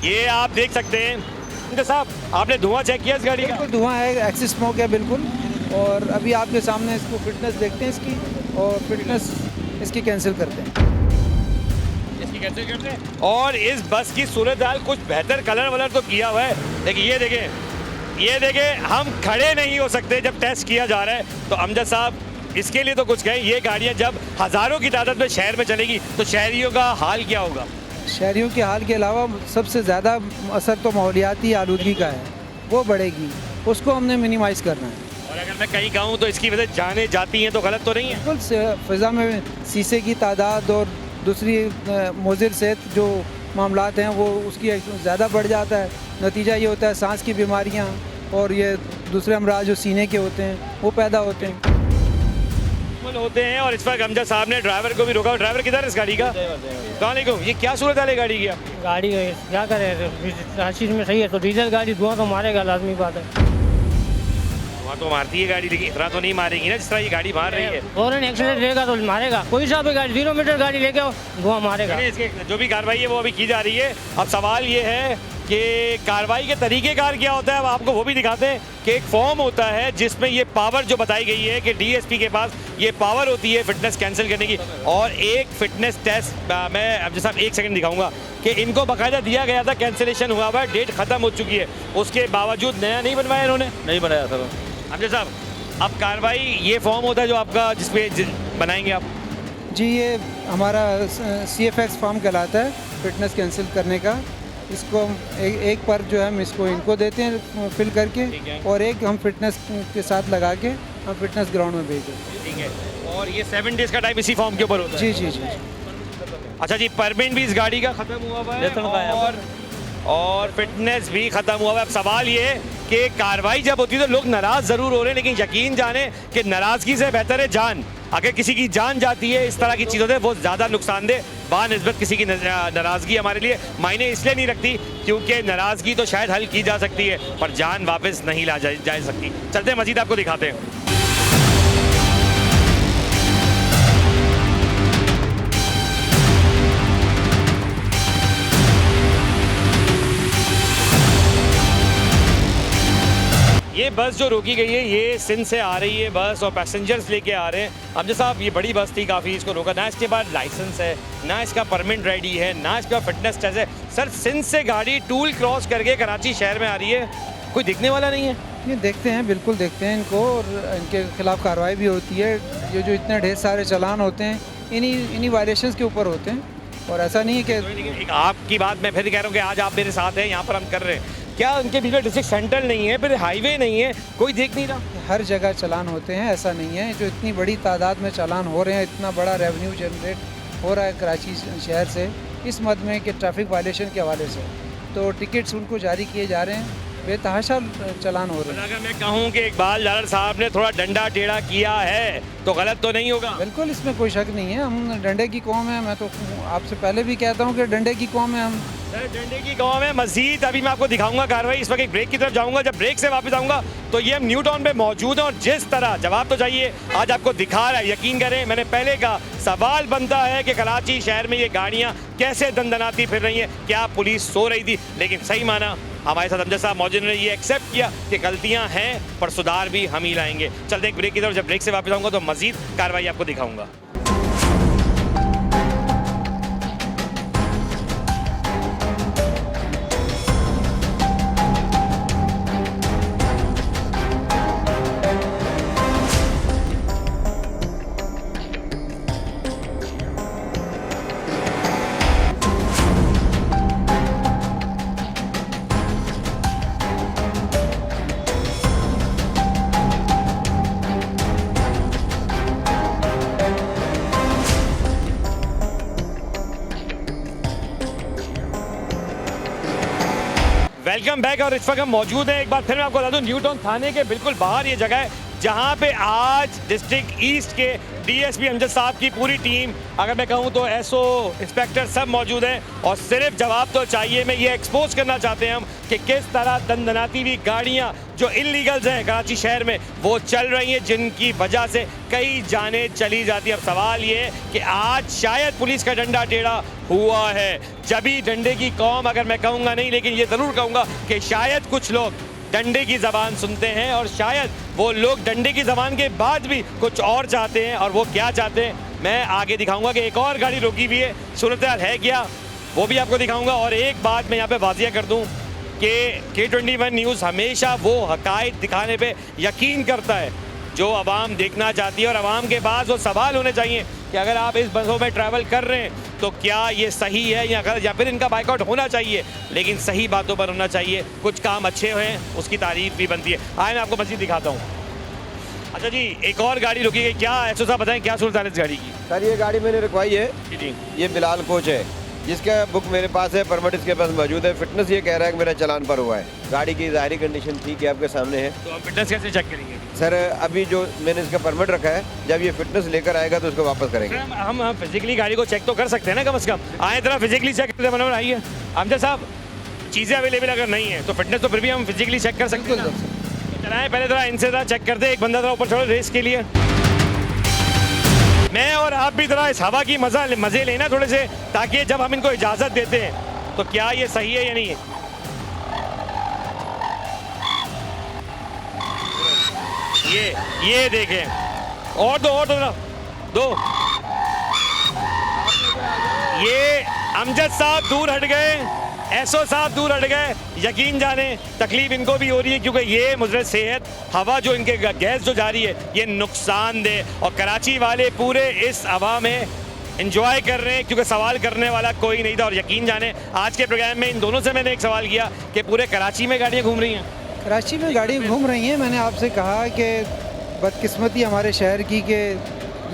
ये आप देख सकते हैं इनके साहब, आपने धुआं चेक किया इस गाड़ी का? बिल्कुल धुआं है, एक्सिस स्मोक है बिल्कुल। और अभी आपके सामने इसको फिटनेस देखते हैं इसकी, और फिटनेस इसकी कैंसिल करते हैं। इसकी कैंसिल करते हैं। और इस बस की सूरत हाल कुछ बेहतर कलर वलर तो किया हुआ है, लेकिन ये देखें, हम खड़े नहीं हो सकते जब टेस्ट किया जा रहा है। तो अमजद साहब इसके लिए तो कुछ कहें। ये गाड़ियाँ जब हज़ारों की तादाद में शहर में चलेगी तो शहरियों का हाल क्या होगा? शहरियों के हाल के अलावा सबसे ज़्यादा असर तो माहौलियाती आलूदगी का है, वो बढ़ेगी, उसको हमने मिनिमाइज़ करना है। और अगर मैं कहीं कहूँ तो इसकी वजह जाने जाती हैं तो गलत तो नहीं है? बिल्कुल, फ़िज़ा में शीशे की तादाद और दूसरी मुज़िर सेहत जो मामलात हैं वो उसकी ज़्यादा बढ़ जाता है। नतीजा ये होता है सांस की बीमारियाँ और ये दूसरे अमराज जो सीने के होते हैं वो पैदा होते हैं होते हैं। और इस वक्त अमजद साहब ने ड्राइवर को भी रोका। ड्राइवर किधर है इस गाड़ी का? सलामकुम। ये क्या सूरत है गाड़ी की? गाड़ी क्या करें, हर चीज़ में सही है तो डीजल गाड़ी धुआं तो मारेगा, लाजमी बात है। धुआं तो मारती है गाड़ी, लेकिन इतना तो नहीं मारेगी ना जिस तरह ये गाड़ी मार रही है। फौरन एक्सीडेंट लेगा तो मारेगा, कोई सा भी गाड़ी 0 मीटर गाड़ी लेके आओ धुआं मारेगा। इसके जो भी कार्रवाई है वो अभी की जा रही है। अब सवाल ये है कि कार्रवाई के तरीक़ेकार क्या होता है। अब आपको वो भी दिखाते हैं कि एक फॉर्म होता है जिसमें ये पावर जो बताई गई है कि डीएसपी के पास ये पावर होती है फिटनेस कैंसिल करने की। और एक फिटनेस टेस्ट मैं अब जैसा 1 सेकंड दिखाऊंगा कि इनको बाकायदा दिया गया था, कैंसिलेशन हुआ हुआ है, डेट ख़त्म हो चुकी है, उसके बावजूद नया नहीं बनवाया इन्होंने। नहीं बनाया सर। अमजद साहब, अब कार्रवाई ये फॉर्म होता है जो आपका जिसपे बनाएंगे आप? जी, ये हमारा CFX फॉर्म कहलाता है फिटनेस कैंसिल करने का। इसको हम एक पर जो है हम इसको इनको देते हैं फिल करके, और एक हम फिटनेस के साथ लगा के हम फिटनेस ग्राउंड में भेज देते हैं। ठीक है। और ये 7 डेज़ का टाइम इसी फॉर्म के ऊपर होता है? जी जी जी। अच्छा जी, परमिट भी इस गाड़ी का ख़त्म हुआ हुआ है और फिटनेस भी ख़त्म हुआ हुआ है। अब सवाल ये है कि कार्रवाई जब होती है तो लोग नाराज़ ज़रूर हो रहे हैं, लेकिन यकीन जाने कि नाराज़गी से बेहतर है जान। अगर किसी की जान जाती है इस तरह की चीज़ों से वो ज़्यादा नुकसानदेह बानिस्बत किसी की नाराज़गी हमारे लिए मायने इसलिए नहीं रखती क्योंकि नाराज़गी तो शायद हल की जा सकती है पर जान वापस नहीं ला जा सकती। चलते हैं मज़ीद आपको दिखाते हैं। ये बस जो रोकी गई है ये सिंध से आ रही है बस और पैसेंजर्स लेके आ रहे हैं। अब जैसा आप ये बड़ी बस थी काफ़ी, इसको रोका ना, इसके बाद लाइसेंस है ना, इसका परमिट रेडी है ना, इसका फिटनेस टेस्ट है। सर, सिंध से गाड़ी टूल क्रॉस करके कराची शहर में आ रही है, कोई दिखने वाला नहीं है? ये देखते हैं, बिल्कुल देखते हैं इनको, और इनके खिलाफ कार्रवाई भी होती है। जो इतने ढेर सारे चालान होते हैं इन्हीं वायलेशंस के ऊपर होते हैं, और ऐसा नहीं है कि आपकी बात मैं फिर कह रहा हूँ कि आज आप मेरे साथ हैं, यहाँ पर हम कर रहे हैं, क्या उनके बीच में डिस्ट्रिक्ट सेंटर नहीं है, फिर हाईवे नहीं है, कोई देख नहीं रहा? हर जगह चालान होते हैं, ऐसा नहीं है। जो इतनी बड़ी तादाद में चालान हो रहे हैं, इतना बड़ा रेवेन्यू जनरेट हो रहा है कराची शहर से इस मद में कि ट्रैफिक वायलेशन के हवाले से, तो टिकट्स उनको जारी किए जा रहे हैं, बेतहाशा चालान हो रहे हैं। अगर मैं कहूँ कि इकबाल जालर साहब ने थोड़ा डंडा टेढ़ा किया है तो गलत तो नहीं होगा? बिल्कुल, इसमें कोई शक नहीं है। हम डंडे की कौम है, मैं तो आपसे पहले भी कहता हूँ कि डंडे की कौम है हम। सर, डंडे की कौम है। मजीद अभी मैं आपको दिखाऊंगा कार्रवाई। इस वक्त एक ब्रेक की तरफ जाऊंगा, जब ब्रेक से वापस आऊंगा तो ये हम न्यू टाउन पे मौजूद हैं और जिस तरह जवाब तो चाहिए आज आपको दिखा रहा है। यकीन करें, मैंने पहले कहा सवाल बनता है कि कराची शहर में ये गाड़ियाँ कैसे दंदनाती फिर रही हैं। क्या पुलिस सो रही थी? लेकिन सही माना हमारे साथ अमजद साहब मौजूद ने ये एक्सेप्ट किया कि गलतियां हैं पर सुधार भी हम ही लाएंगे। चलते एक ब्रेक की तरफ, जब ब्रेक से वापस आऊंगा तो मजीद कार्रवाई आपको दिखाऊंगा। Welcome back. और इस वक्त हम मौजूद हैं, एक बार फिर मैं आपको बता दूं, न्यू टाउन थाने के बिल्कुल बाहर ये जगह है जहां पे आज डिस्ट्रिक्ट ईस्ट के डीएसपी अमजद साहब की पूरी टीम, अगर मैं कहूं तो एसओ इंस्पेक्टर सब मौजूद हैं। और सिर्फ जवाब तो चाहिए, मैं ये एक्सपोज करना चाहते हैं हम कि किस तरह दंदनाती हुई गाड़ियां जो इलीगल्स हैं कराची शहर में वो चल रही हैं, जिनकी वजह से कई जानें चली जाती हैं। अब सवाल ये है कि आज शायद पुलिस का डंडा टेढ़ा हुआ है। जबी डंडे की कौम अगर मैं कहूँगा नहीं, लेकिन ये ज़रूर कहूँगा कि शायद कुछ लोग डंडे की ज़बान सुनते हैं और शायद वो लोग डंडे की ज़बान के बाद भी कुछ और चाहते हैं। और वो क्या चाहते हैं मैं आगे दिखाऊंगा कि एक और गाड़ी रोकी हुई है, सूरत हाल है क्या वो भी आपको दिखाऊंगा। और एक बात मैं यहाँ पे वाजिया कर दूँ कि K21 न्यूज़ हमेशा वो हकायत दिखाने पे यकीन करता है जो आवाम देखना चाहती है। और आवाम के पास वो सवाल होने चाहिए कि अगर आप इस बसों में ट्रैवल कर रहे हैं तो क्या ये सही है या गलत, या फिर इनका बाइकआउट होना चाहिए, लेकिन सही बातों पर होना चाहिए। कुछ काम अच्छे हुए उसकी तारीफ भी बनती है। आए मैं आपको मज़ीद दिखाता हूँ। अच्छा जी, एक और गाड़ी रुकी गई, क्या एसओ साहब बताएं क्या सूरत हाल है इस गाड़ी की? सर ये गाड़ी मैंने रखवाई है, जी ये बिलाल कोच है जिसका बुक मेरे पास है, परमिट इसके पास मौजूद है। फिटनेस ये कह रहा है कि मेरा चालान पर हुआ है। गाड़ी की ज़ाहिरी कंडीशन ठीक है, आपके सामने है। तो हम फिटनेस कैसे चेक करेंगे? सर अभी जो मैंने इसका परमिट रखा है, जब ये फिटनेस लेकर आएगा तो उसको वापस करेंगे। हम फिजिकली गाड़ी को चेक तो कर सकते हैं ना, कम से कम आए तरह फिजिकली चेक करते बनवर आइए। अमजद साहब, चीज़ें अवेलेबल अगर नहीं है तो फिटनेस तो फिर भी हम फिजिकली चेक कर सकते हैं। तो चलाएं पहले तरह इनसे तरह चेक करते हैं, एक बंदा तरह ऊपर छोड़ो रेस के लिए। मैं और आप भी तरह इस हवा की मज़े लेना थोड़े से, ताकि जब हम इनको इजाज़त देते हैं तो क्या ये सही है या नहीं है। ये देखें, और दो। ये अमजद साहब दूर हट गए, एसओ साहब दूर हट गए। यकीन जाने तकलीफ इनको भी हो रही है क्योंकि ये मुजर सेहत हवा जो इनके गैस जो जा रही है ये नुकसानदेह। और कराची वाले पूरे इस हवा में एंजॉय कर रहे हैं क्योंकि सवाल करने वाला कोई नहीं था। और यकीन जाने आज के प्रोग्राम में इन दोनों से मैंने एक सवाल किया कि पूरे कराची में गाड़ियाँ घूम रही हैं। कराची में गाड़ी घूम रही हैं। मैंने आपसे कहा कि बदकिस्मती हमारे शहर की कि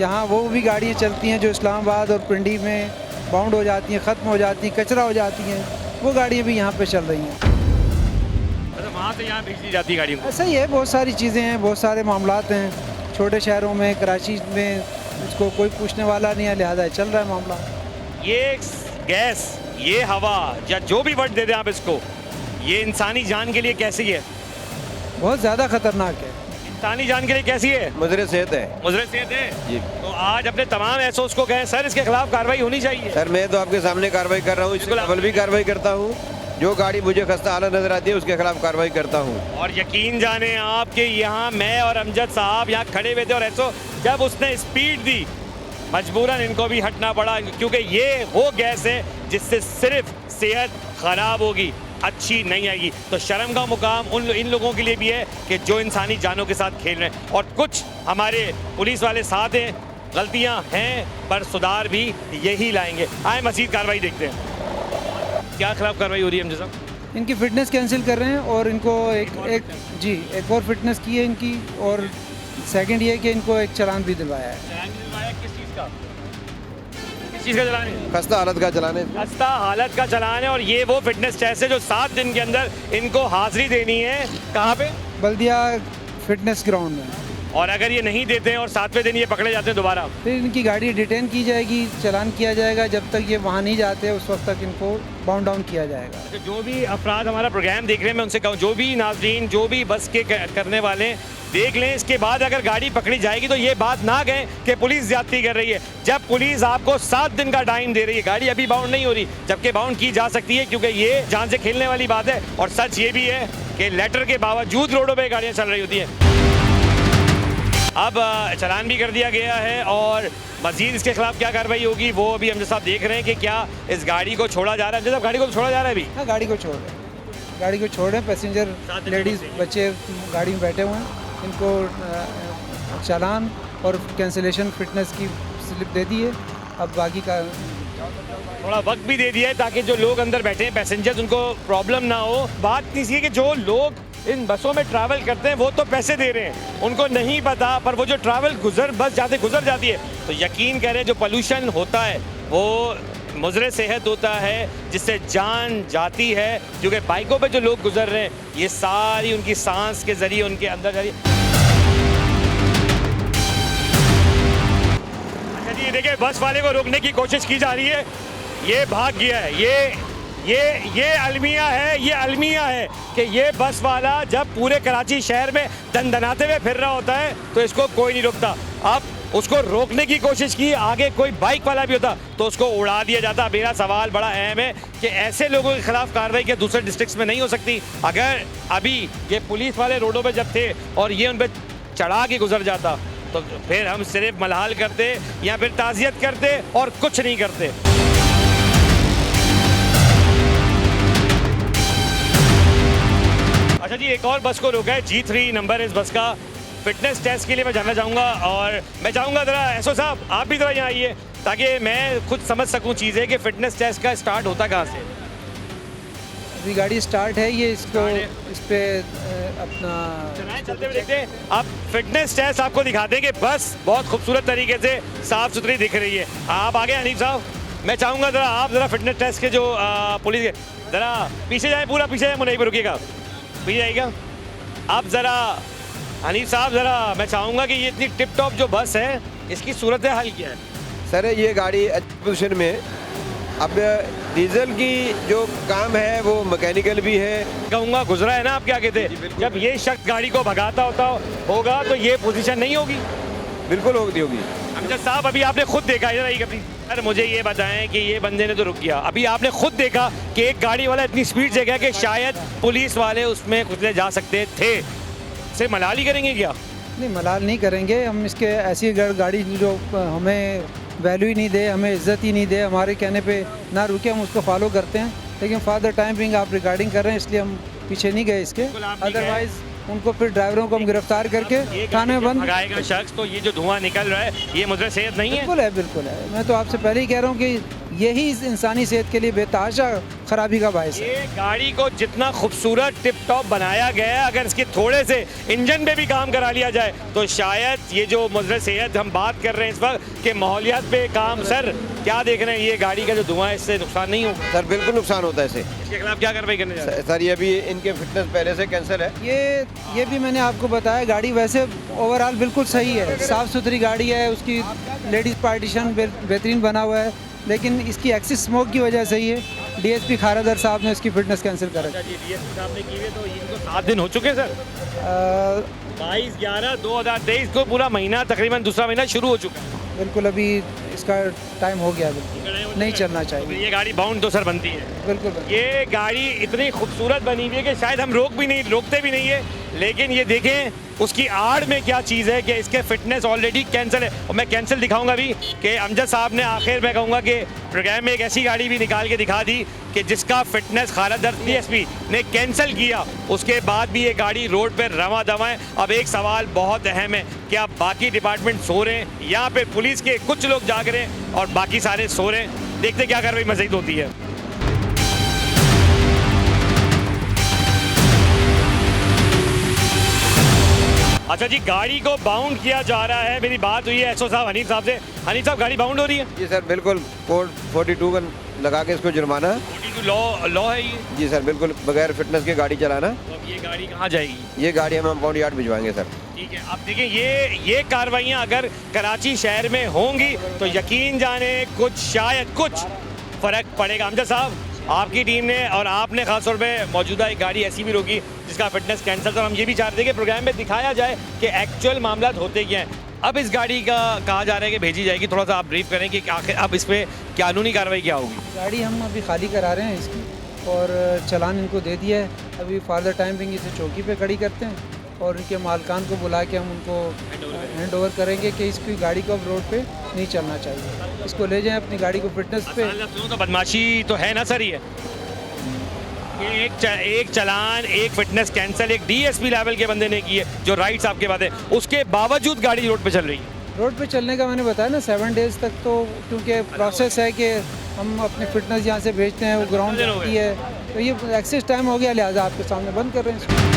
यहाँ वो भी गाड़ियाँ चलती हैं जो इस्लामाबाद और पिंडी में बाउंड हो जाती हैं, ख़त्म हो जाती हैं, कचरा हो जाती हैं, वो गाड़ियाँ भी यहाँ पे चल रही हैं। अच्छा, वहाँ से यहाँ भेज दी जाती है गाड़ियों को? ऐसा ही है, बहुत सारी चीज़ें हैं, बहुत सारे मामलात हैं छोटे शहरों में। कराची में इसको कोई पूछने वाला नहीं है, लिहाजा चल रहा है मामला। ये गैस, ये हवा या जो भी वर्ड दे दें आप इसको, ये इंसानी जान के लिए कैसी है? बहुत ज़्यादा ख़तरनाक है। इंसानी जान के लिए कैसी है? मुजरे सेहत है। मुजरे सेहत है जी। तो आज अपने तमाम एसओस को कहें सर इसके खिलाफ कार्रवाई होनी चाहिए। सर मैं तो आपके सामने कार्रवाई कर रहा हूँ, इसके कबल भी कार्रवाई करता हूँ। जो गाड़ी मुझे खस्ता हालत नजर आती है उसके खिलाफ कार्रवाई करता हूँ। और यकीन जाने आपके यहाँ मैं और अमजद साहब यहाँ खड़े हुए थे और एसओ जब उसने स्पीड दी मजबूरन इनको भी हटना पड़ा क्योंकि ये वो गैस है जिससे सिर्फ सेहत खराब होगी, अच्छी नहीं आएगी। तो शर्म का मुकाम इन लोगों के लिए भी है कि जो इंसानी जानों के साथ खेल रहे हैं। और कुछ हमारे पुलिस वाले साथ हैं, गलतियां हैं पर सुधार भी यही लाएंगे। आए मज़ीद कार्रवाई देखते हैं क्या खिलाफ कार्रवाई हो रही है अमजद साहब? इनकी फ़िटनेस कैंसिल कर रहे हैं और इनको एक और फिटनेस की है इनकी। और सेकंड ये कि इनको एक चालान भी दिलवाया है। किस चीज़ का चलान है? खस्ता हालत का चलाने। खस्ता हालत का चलान है। और ये वो फिटनेस टेस्ट है जो 7 दिन के अंदर इनको हाजिरी देनी है। कहाँ पे? बल्दिया फिटनेस ग्राउंड में। और अगर ये नहीं देते हैं और 7वें दिन ये पकड़े जाते हैं दोबारा, फिर इनकी गाड़ी डिटेन की जाएगी, चालान किया जाएगा। जब तक ये वहाँ नहीं जाते उस वक्त तक इनको बाउंड डाउन किया जाएगा। जो भी अफराद हमारा प्रोग्राम देख रहे हैं मैं उनसे कहूँ, जो भी नाज़रीन जो भी बस के करने वाले देख लें, इसके बाद अगर गाड़ी पकड़ी जाएगी तो ये बात ना कहें कि पुलिस ज्यादती कर रही है। जब पुलिस आपको 7 दिन का टाइम दे रही है, गाड़ी अभी बाउंड नहीं हो रही, जबकि बाउंड की जा सकती है क्योंकि ये जान से खेलने वाली बात है। और सच ये भी है कि लेटर के बावजूद रोडों पे गाड़ियाँ चल रही होती हैं। अब चालान भी कर दिया गया है और मजीद इसके खिलाफ क्या कार्रवाई होगी वो अभी हम साहब देख रहे हैं कि क्या इस गाड़ी को छोड़ा जा रहा है। जब गाड़ी को छोड़ा जा रहा है अभी? हाँ, गाड़ी को छोड़ रहे हैं, गाड़ी को छोड़ रहे हैं। पैसेंजर लेडीज़ बच्चे गाड़ी में बैठे हुए हैं। इनको चालान और कैंसिलेशन फिटनेस की स्लिप दे दी है। अब बाकी का थोड़ा वक्त भी दे दिया है ताकि जो लोग अंदर बैठे हैं पैसेंजर्स उनको प्रॉब्लम ना हो। बात इसी है कि जो लोग इन बसों में ट्रैवल करते हैं वो तो पैसे दे रहे हैं, उनको नहीं पता, पर वो जो ट्रैवल बस जाते गुजर जाती है तो यकीन करें जो पोल्यूशन होता है वो मुज़र सेहत होता है जिससे जान जाती है, क्योंकि बाइकों पे जो लोग गुजर रहे हैं ये सारी उनकी सांस के ज़रिए उनके अंदर जा रही है। अच्छा जी, देखिए बस वाले को रोकने की कोशिश की जा रही है, ये भाग गया है। ये अलमिया है कि ये बस वाला जब पूरे कराची शहर में दनदनाते हुए फिर रहा होता है तो इसको कोई नहीं रोकता। अब उसको रोकने की कोशिश की, आगे कोई बाइक वाला भी होता तो उसको उड़ा दिया जाता। मेरा सवाल बड़ा अहम है कि ऐसे लोगों के खिलाफ कार्रवाई क्या दूसरे डिस्ट्रिक्ट्स में नहीं हो सकती? अगर अभी ये पुलिस वाले रोडों पे जब थे और ये उन पर चढ़ा के गुजर जाता तो फिर हम सिर्फ मलहाल करते या फिर ताज़ियत करते और कुछ नहीं करते। अच्छा जी, एक और बस को रोका है, G3 नंबर इस बस का। फिटनेस टेस्ट के लिए मैं जानना चाहूँगा और मैं चाहूँगा ज़रा एसओ साहब आप भी ज़रा यहाँ आइए ताकि मैं खुद समझ सकूँ चीज़ें कि फिटनेस टेस्ट का स्टार्ट होता कहाँ से। अभी गाड़ी स्टार्ट है, ये इसको इस पे अपना चलते हुए देखते हैं। आप फिटनेस टेस्ट आपको दिखाते हैं कि बस बहुत खूबसूरत तरीके से साफ़ सुथरी दिख रही है। आप आगे हनीफ साहब, मैं चाहूँगा ज़रा आप ज़रा फिटनेस टेस्ट के जो पुलिस के ज़रा पीछे जाए, पूरा पीछे जाए, मुझे रुकिएगा, पीछे जाइएगा आप ज़रा। हनीफ साहब ज़रा मैं चाहूँगा कि ये इतनी टिप टॉप जो बस है इसकी सूरत हाल क्या है? सर ये गाड़ी अच्छी पोजीशन में, अब डीजल की जो काम है वो मैकेनिकल भी है। कहूँगा गुजरा है ना आपके आगे थे, जब ये शख्स गाड़ी को भगाता होगा तो ये पोजीशन नहीं होगी। बिल्कुल होगी। अमजद साहब अभी आपने खुद देखा इधर आइए कभी, सर मुझे ये बताएं कि ये बंदे ने तो रुक गया, अभी आपने खुद देखा कि एक गाड़ी वाला इतनी स्पीड से गया कि शायद पुलिस वाले उसमें कुचले जा सकते थे। सिर्फ मलाल ही करेंगे क्या? नहीं, मलाल नहीं करेंगे हम। इसके ऐसी गाड़ी जो हमें वैल्यू ही नहीं दे, हमें इज्जत ही नहीं दे, हमारे कहने पे ना रुके, हम उसको फॉलो करते हैं। लेकिन फॉर द टाइम बिंग आप रिगार्डिंग कर रहे हैं इसलिए हम पीछे नहीं गए इसके। अदरवाइज उनको फिर ड्राइवरों को हम गिरफ्तार करके थाने में बंद भगाएगा शख्स, तो ये जो धुआं निकल रहा है ये मुझे सेहत नहीं है। बिल्कुल है। मैं तो आपसे पहले ही कह रहा हूँ कि यही इंसानी सेहत के लिए बेतहाशा खराबी का बायस है। ये गाड़ी को जितना खूबसूरत टिप टॉप बनाया गया है, अगर इसके थोड़े से इंजन पे भी काम करा लिया जाए तो शायद ये जो मुज़र सेहत हम बात कर रहे हैं इस वक्त के माहौलियात पे काम, सर क्या देख रहे हैं, ये गाड़ी का जो धुआं है इससे नुकसान नहीं होगा? सर बिल्कुल नुकसान होता है इससे। इसके खिलाफ क्या कार्रवाई करने जा रहे हैं? सर ये भी इनके फिटनेस पहले से कैंसिल है। ये भी मैंने आपको बताया, गाड़ी वैसे ओवरऑल बिल्कुल सही है, साफ़ सुथरी गाड़ी है, उसकी लेडीज़ पार्टीशन बेहतरीन बना हुआ है, लेकिन इसकी एक्सिस स्मोक की वजह से ही है। डीएसपी खारादर साहब ने इसकी फिटनेस कैंसिल करा। अच्छा जी, डीएसपी साहब ने की है तो इनको 7 दिन हो चुके हैं सर। 22/11/2023 को पूरा महीना, तकरीबन दूसरा महीना शुरू हो चुका है। बिल्कुल अभी इसका टाइम हो गया, बिल्कुल नहीं चलना चाहिए। ये गाड़ी बाउंड तो सर बनती है। बिल्कुल ये गाड़ी इतनी खूबसूरत बनी हुई है कि शायद हम रोकते भी नहीं है, लेकिन ये देखें उसकी आड़ में क्या चीज़ है कि इसके फिटनेस ऑलरेडी कैंसिल है। और मैं कैंसिल दिखाऊंगा भी कि अमजद साहब ने आखिर में कहूँगा कि प्रोग्राम में एक ऐसी गाड़ी भी निकाल के दिखा दी कि जिसका फिटनेस खारादर डीएसपी ने कैंसिल किया, उसके बाद भी ये गाड़ी रोड पर रवा दवा है। अब एक सवाल बहुत अहम है, क्या बाकी डिपार्टमेंट सो रहे हैं? यहाँ पे पुलिस के कुछ लोग जाग रहे हैं और बाकी सारे सो रहे हैं। देखते क्या कार्रवाई मज़ीद होती है। अच्छा जी, गाड़ी को बाउंड किया जा रहा है। मेरी बात हुई है एसओ साहब हनीफ साहब से। हनीफ साहब गाड़ी बाउंड हो रही है? जी सर बिल्कुल, कोड 42 का लगा के इसको जुर्माना। 42 लॉ है ये? जी सर बिल्कुल, बगैर फिटनेस के गाड़ी चलाना। तो अब ये गाड़ी कहाँ जाएगी? ये गाड़ी हम कंपाउंड यार्ड भिजवाएंगे सर। ठीक है, अब देखिए ये कार्रवाइयाँ अगर कराची शहर में होंगी तो यकीन जाने शायद कुछ फ़र्क पड़ेगा। अमजद साहब आपकी टीम ने और आपने खासतौर पे मौजूदा एक गाड़ी ऐसी भी रोकी जिसका फिटनेस कैंसिल था। हम ये भी चाहते थे कि प्रोग्राम में दिखाया जाए कि एक्चुअल मामला होते क्या हैं। अब इस गाड़ी का कहा जा रहा है कि भेजी जाएगी, थोड़ा सा आप ब्रीफ करें कि आखिर अब इस पर कानूनी कार्रवाई क्या होगी? गाड़ी हम अभी खाली करा रहे हैं इसकी और चालान इनको दे दिया है। अभी फॉर द टाइम बिंग इसे चौकी पे खड़ी करते हैं और इनके मालकान को बुला के हम उनको हैंड ओवर करेंगे कि इसकी गाड़ी को अब रोड पे नहीं चलना चाहिए, इसको ले जाएं अपनी गाड़ी को फिटनेस पे। तो बदमाशी तो है ना सर, ये एक चालान, एक फिटनेस कैंसिल, एक डीएसपी लेवल के बंदे ने की है जो राइट्स आपके बात है, उसके बावजूद गाड़ी रोड पे चल रही है। रोड पे चलने का मैंने बताया ना 7 डेज़ तक, तो क्योंकि प्रोसेस है कि हम अपनी फिटनेस यहाँ से भेजते हैं, वो ग्राउंड जाती है, तो ये एक्सेस टाइम हो गया, लिहाजा आपके सामने बंद कर रहे हैं इसको।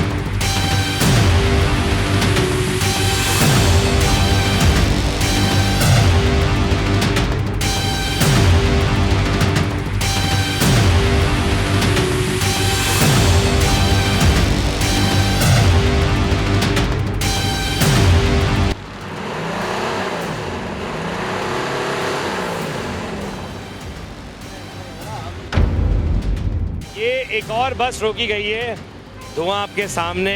एक और बस रोकी गई है, धुआं आपके सामने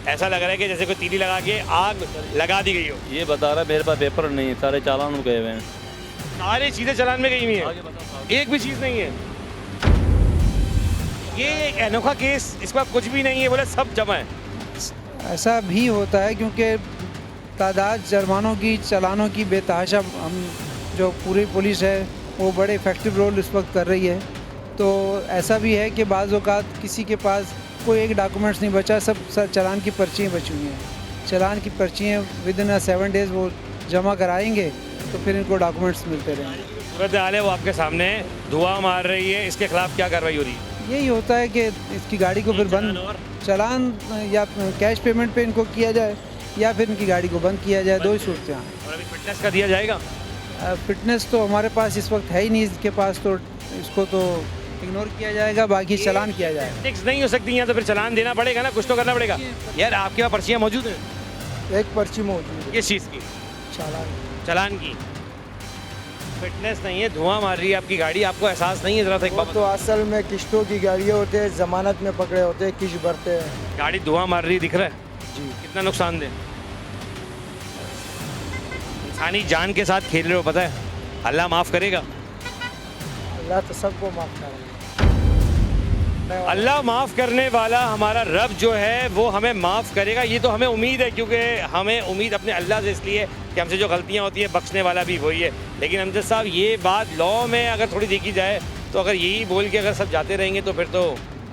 ऐसा लग रहा है कि जैसे कोई तीली लगा के आग लगा दी गई हो। ये बता रहा है मेरे पास पेपर नहीं है, सारे चालान गए हुए हैं। सारी चीज़ें चलान में गई हुई आगे हैं, बताओ। एक भी चीज़ नहीं है। ये एक अनोखा केस, इसका कुछ भी नहीं है, बोले सब जमा है। ऐसा भी होता है क्योंकि तादाद जुर्मानों की, चालानों की बेतहाशा हम जो पूरी पुलिस है वो बड़े इफ़ेक्टिव रोल इस वक्त कर रही है। तो ऐसा भी है कि बाज़ औक़ात किसी के पास कोई एक डॉक्यूमेंट्स नहीं बचा, सब चालान की पर्चियाँ बची हुई हैं। चालान की पर्चियाँ विदिन 7 डेज़ वो जमा कराएंगे तो फिर इनको डॉक्यूमेंट्स मिलते रहेंगे। सूरत हाल है वो आपके सामने है, धुआं मार रही है, इसके खिलाफ क्या कार्रवाई हो रही है? यही होता है कि इसकी गाड़ी को फिर बंद, चालान या कैश पेमेंट पे इनको किया जाए या फिर इनकी गाड़ी को बंद किया जाए, दो ही सूरतें हैं। और अभी फिटनेस का दिया जाएगा? फिटनेस तो हमारे पास इस वक्त है ही नहीं इसके पास, तो इसको तो इग्नोर किया जाएगा, बाकी चालान किया जाएगा। फिक्स नहीं हो सकती यहाँ, तो फिर चालान देना पड़ेगा ना, कुछ तो करना पड़ेगा। यार आपके पास पर्चियाँ मौजूद हैं? एक पर्ची मौजूद है किस चीज़ की? चालान। चालान की। फिटनेस नहीं है, धुआं मार रही है आपकी गाड़ी, आपको एहसास नहीं है? ज़रा सा एक वो बात तो असल में किश्तों की गाड़ियाँ होते हैं, जमानत में पकड़े होते हैं, किश्त भरते हैं। गाड़ी धुआं मार रही है, दिख रहा है जी। कितना नुकसानदेह। इंसानी जान के साथ खेल रहे हो, पता है? अल्लाह माफ़ करेगा? अल्लाह तो सबको माफ़ करेगा। अल्लाह माफ़ करने वाला हमारा रब जो है वो हमें माफ़ करेगा, ये तो हमें उम्मीद है, क्योंकि हमें उम्मीद अपने अल्लाह से इसलिए कि हमसे जो गलतियाँ होती हैं बख्शने वाला भी वही है। लेकिन अमजद साहब, ये बात लॉ में अगर थोड़ी देखी जाए तो अगर यही बोल के अगर सब जाते रहेंगे तो फिर तो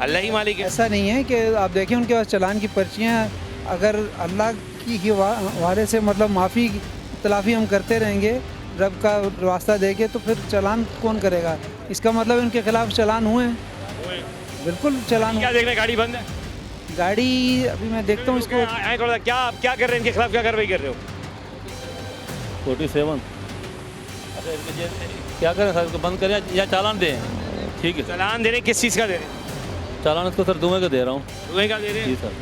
अल्लाह ही मालिक है। ऐसा नहीं है कि आप देखें उनके पास चालान की पर्चियाँ, अगर अल्लाह की वाले से मतलब माफ़ी तलाफ़ी हम करते रहेंगे रब का रास्ता दे के, तो फिर चालान कौन करेगा? इसका मतलब उनके खिलाफ चालान हुए हैं, बिल्कुल चालान क्या हुए। देख रहे हैं? गाड़ी बंद है। गाड़ी अभी मैं देखता हूँ इसको। आए थोड़ा, क्या क्या कर रहे हैं इनके खिलाफ, क्या कार्रवाई कर रहे हो? 47। अच्छा क्या करें सर, इसको बंद करें या चालान दें? ठीक है, चालान दे रहे हैं, किस चीज़ का दे रहे हैं? चालान इसको सर धुएँ का दे रहा हूँ। धुएं का दे रहे जी हैं? सर।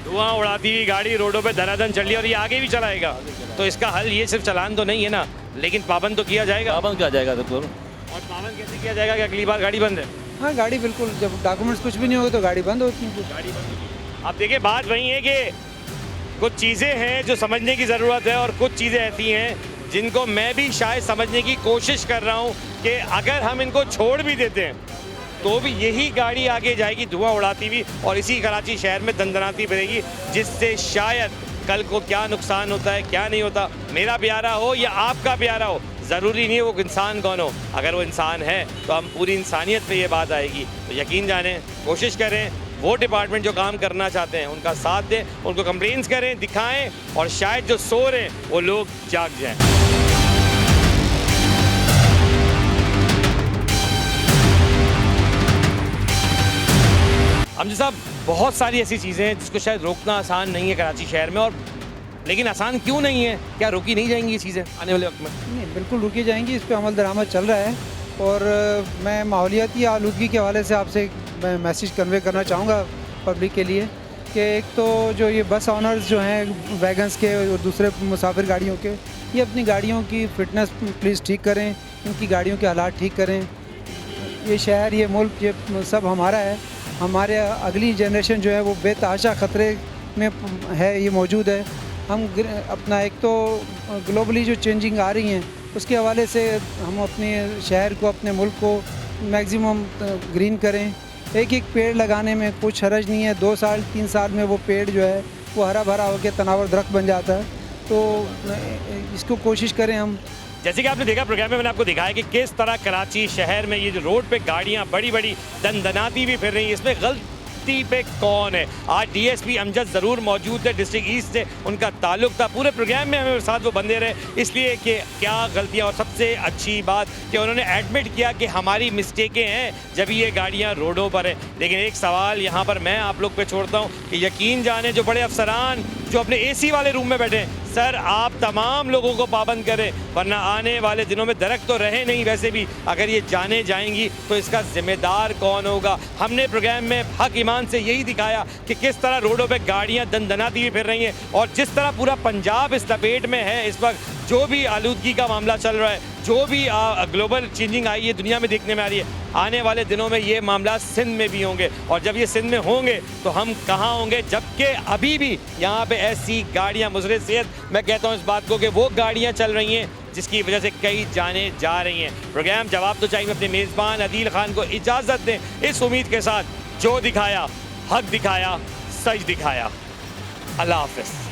धुआं उड़ाती हुई गाड़ी रोडों पे धनाधन चल रही है और ये आगे भी चलाएगा, तो इसका हल ये सिर्फ चालान तो नहीं है ना, लेकिन पाबंद तो किया जाएगा। पाबंद क्या जाएगा सर? और पाबंद कैसे किया जाएगा कि अगली बार गाड़ी बंद है? हाँ, गाड़ी बिल्कुल, जब डॉक्यूमेंट्स कुछ भी नहीं होगा तो गाड़ी बंद होती है। गाड़ी बंद होगी। अब देखिए, बात वही है कि कुछ चीज़ें हैं जो समझने की ज़रूरत है और कुछ चीज़ें ऐसी हैं जिनको मैं भी शायद समझने की कोशिश कर रहा हूँ कि अगर हम इनको छोड़ भी देते हैं तो भी यही गाड़ी आगे जाएगी धुआं उड़ाती हुई और इसी कराची शहर में दंदनाती फिरेगी, जिससे शायद कल को क्या नुकसान होता है क्या नहीं होता, मेरा प्यारा हो या आपका प्यारा हो, ज़रूरी नहीं है वो इंसान कौन हो, अगर वो इंसान है तो हम पूरी इंसानियत पे ये बात आएगी। तो यकीन जानें, कोशिश करें, वो डिपार्टमेंट जो काम करना चाहते हैं उनका साथ दें, उनको कंप्लेंट्स करें, दिखाएं और शायद जो सो रहे हैं वो लोग जाग जाएं। अमजद साहब, बहुत सारी ऐसी चीज़ें हैं जिसको शायद रोकना आसान नहीं है कराची शहर में, और लेकिन आसान क्यों नहीं है? क्या रोकी नहीं जाएंगी ये चीज़ें आने वाले वक्त में? नहीं, बिल्कुल रुकी जाएंगी, इस पर अमल दरामद चल रहा है। और मैं माहौलियाती आलूदगी के हवाले से आपसे मैं मैसेज कन्वे करना चाहूँगा पब्लिक के लिए कि एक तो जो ये बस ऑनर्स जो हैं वैगन्स के और दूसरे मुसाफिर गाड़ियों के, ये अपनी गाड़ियों की फ़िटनेस प्लीज़ ठीक करें, इनकी गाड़ियों के हालात ठीक करें। ये शहर, ये मुल्क, ये सब हमारा है। हमारे अगली जनरेशन जो है वो बेतहाशा ख़तरे में है, ये मौजूद है। हम अपना एक तो ग्लोबली जो चेंजिंग आ रही हैं उसके हवाले से हम अपने शहर को, अपने मुल्क को मैक्सिमम ग्रीन करें। एक एक पेड़ लगाने में कुछ हरज नहीं है, 2 साल 3 साल में वो पेड़ जो है वो हरा भरा होकर तनावर दरख्त बन जाता है। तो इसको कोशिश करें हम। जैसे कि आपने देखा प्रोग्राम में, मैंने आपको दिखाया कि किस तरह कराची शहर में ये जो रोड पे गाड़ियां बड़ी बड़ी दंदनाती भी फिर रही हैं, इसमें गलती पे कौन है? आज डीएसपी अमजद ज़रूर मौजूद है, डिस्ट्रिक्ट ईस्ट से उनका ताल्लुक था। पूरे प्रोग्राम में हमें साथ वो बंदे रहे, इसलिए कि क्या गलतियां, और सबसे अच्छी बात कि उन्होंने एडमिट किया कि हमारी मिस्टेकें हैं जब ये गाड़ियां रोडों पर हैं। लेकिन एक सवाल यहाँ पर मैं आप लोग पे छोड़ता हूँ कि यकीन जाने जो बड़े अफसरान जो अपने एसी वाले रूम में बैठे हैं, सर आप तमाम लोगों को पाबंद करें, वरना आने वाले दिनों में दरख्त तो रहे नहीं, वैसे भी अगर ये जाने जाएंगी तो इसका जिम्मेदार कौन होगा? हमने प्रोग्राम में हक ईमान से यही दिखाया कि किस तरह रोडों पे गाड़ियां दंदनाती हुई फिर रही हैं, और जिस तरह पूरा पंजाब इस लपेट में है इस वक्त जो भी आलूदगी का मामला चल रहा है, जो भी ग्लोबल चेंजिंग आई है दुनिया में देखने में आ रही है, आने वाले दिनों में ये मामला सिंध में भी होंगे। और जब ये सिंध में होंगे तो हम कहाँ होंगे, जबकि अभी भी यहाँ पे ऐसी गाड़ियाँ मुज़र सेहत, मैं कहता हूँ इस बात को कि वो गाड़ियाँ चल रही हैं जिसकी वजह से कई जाने जा रही हैं। प्रोग्राम जवाब तो चाहिए में अपने मेज़बान अदील खान को इजाज़त दें, इस उम्मीद के साथ जो दिखाया हक दिखाया, सच दिखाया। अल्लाह हाफ़िज़।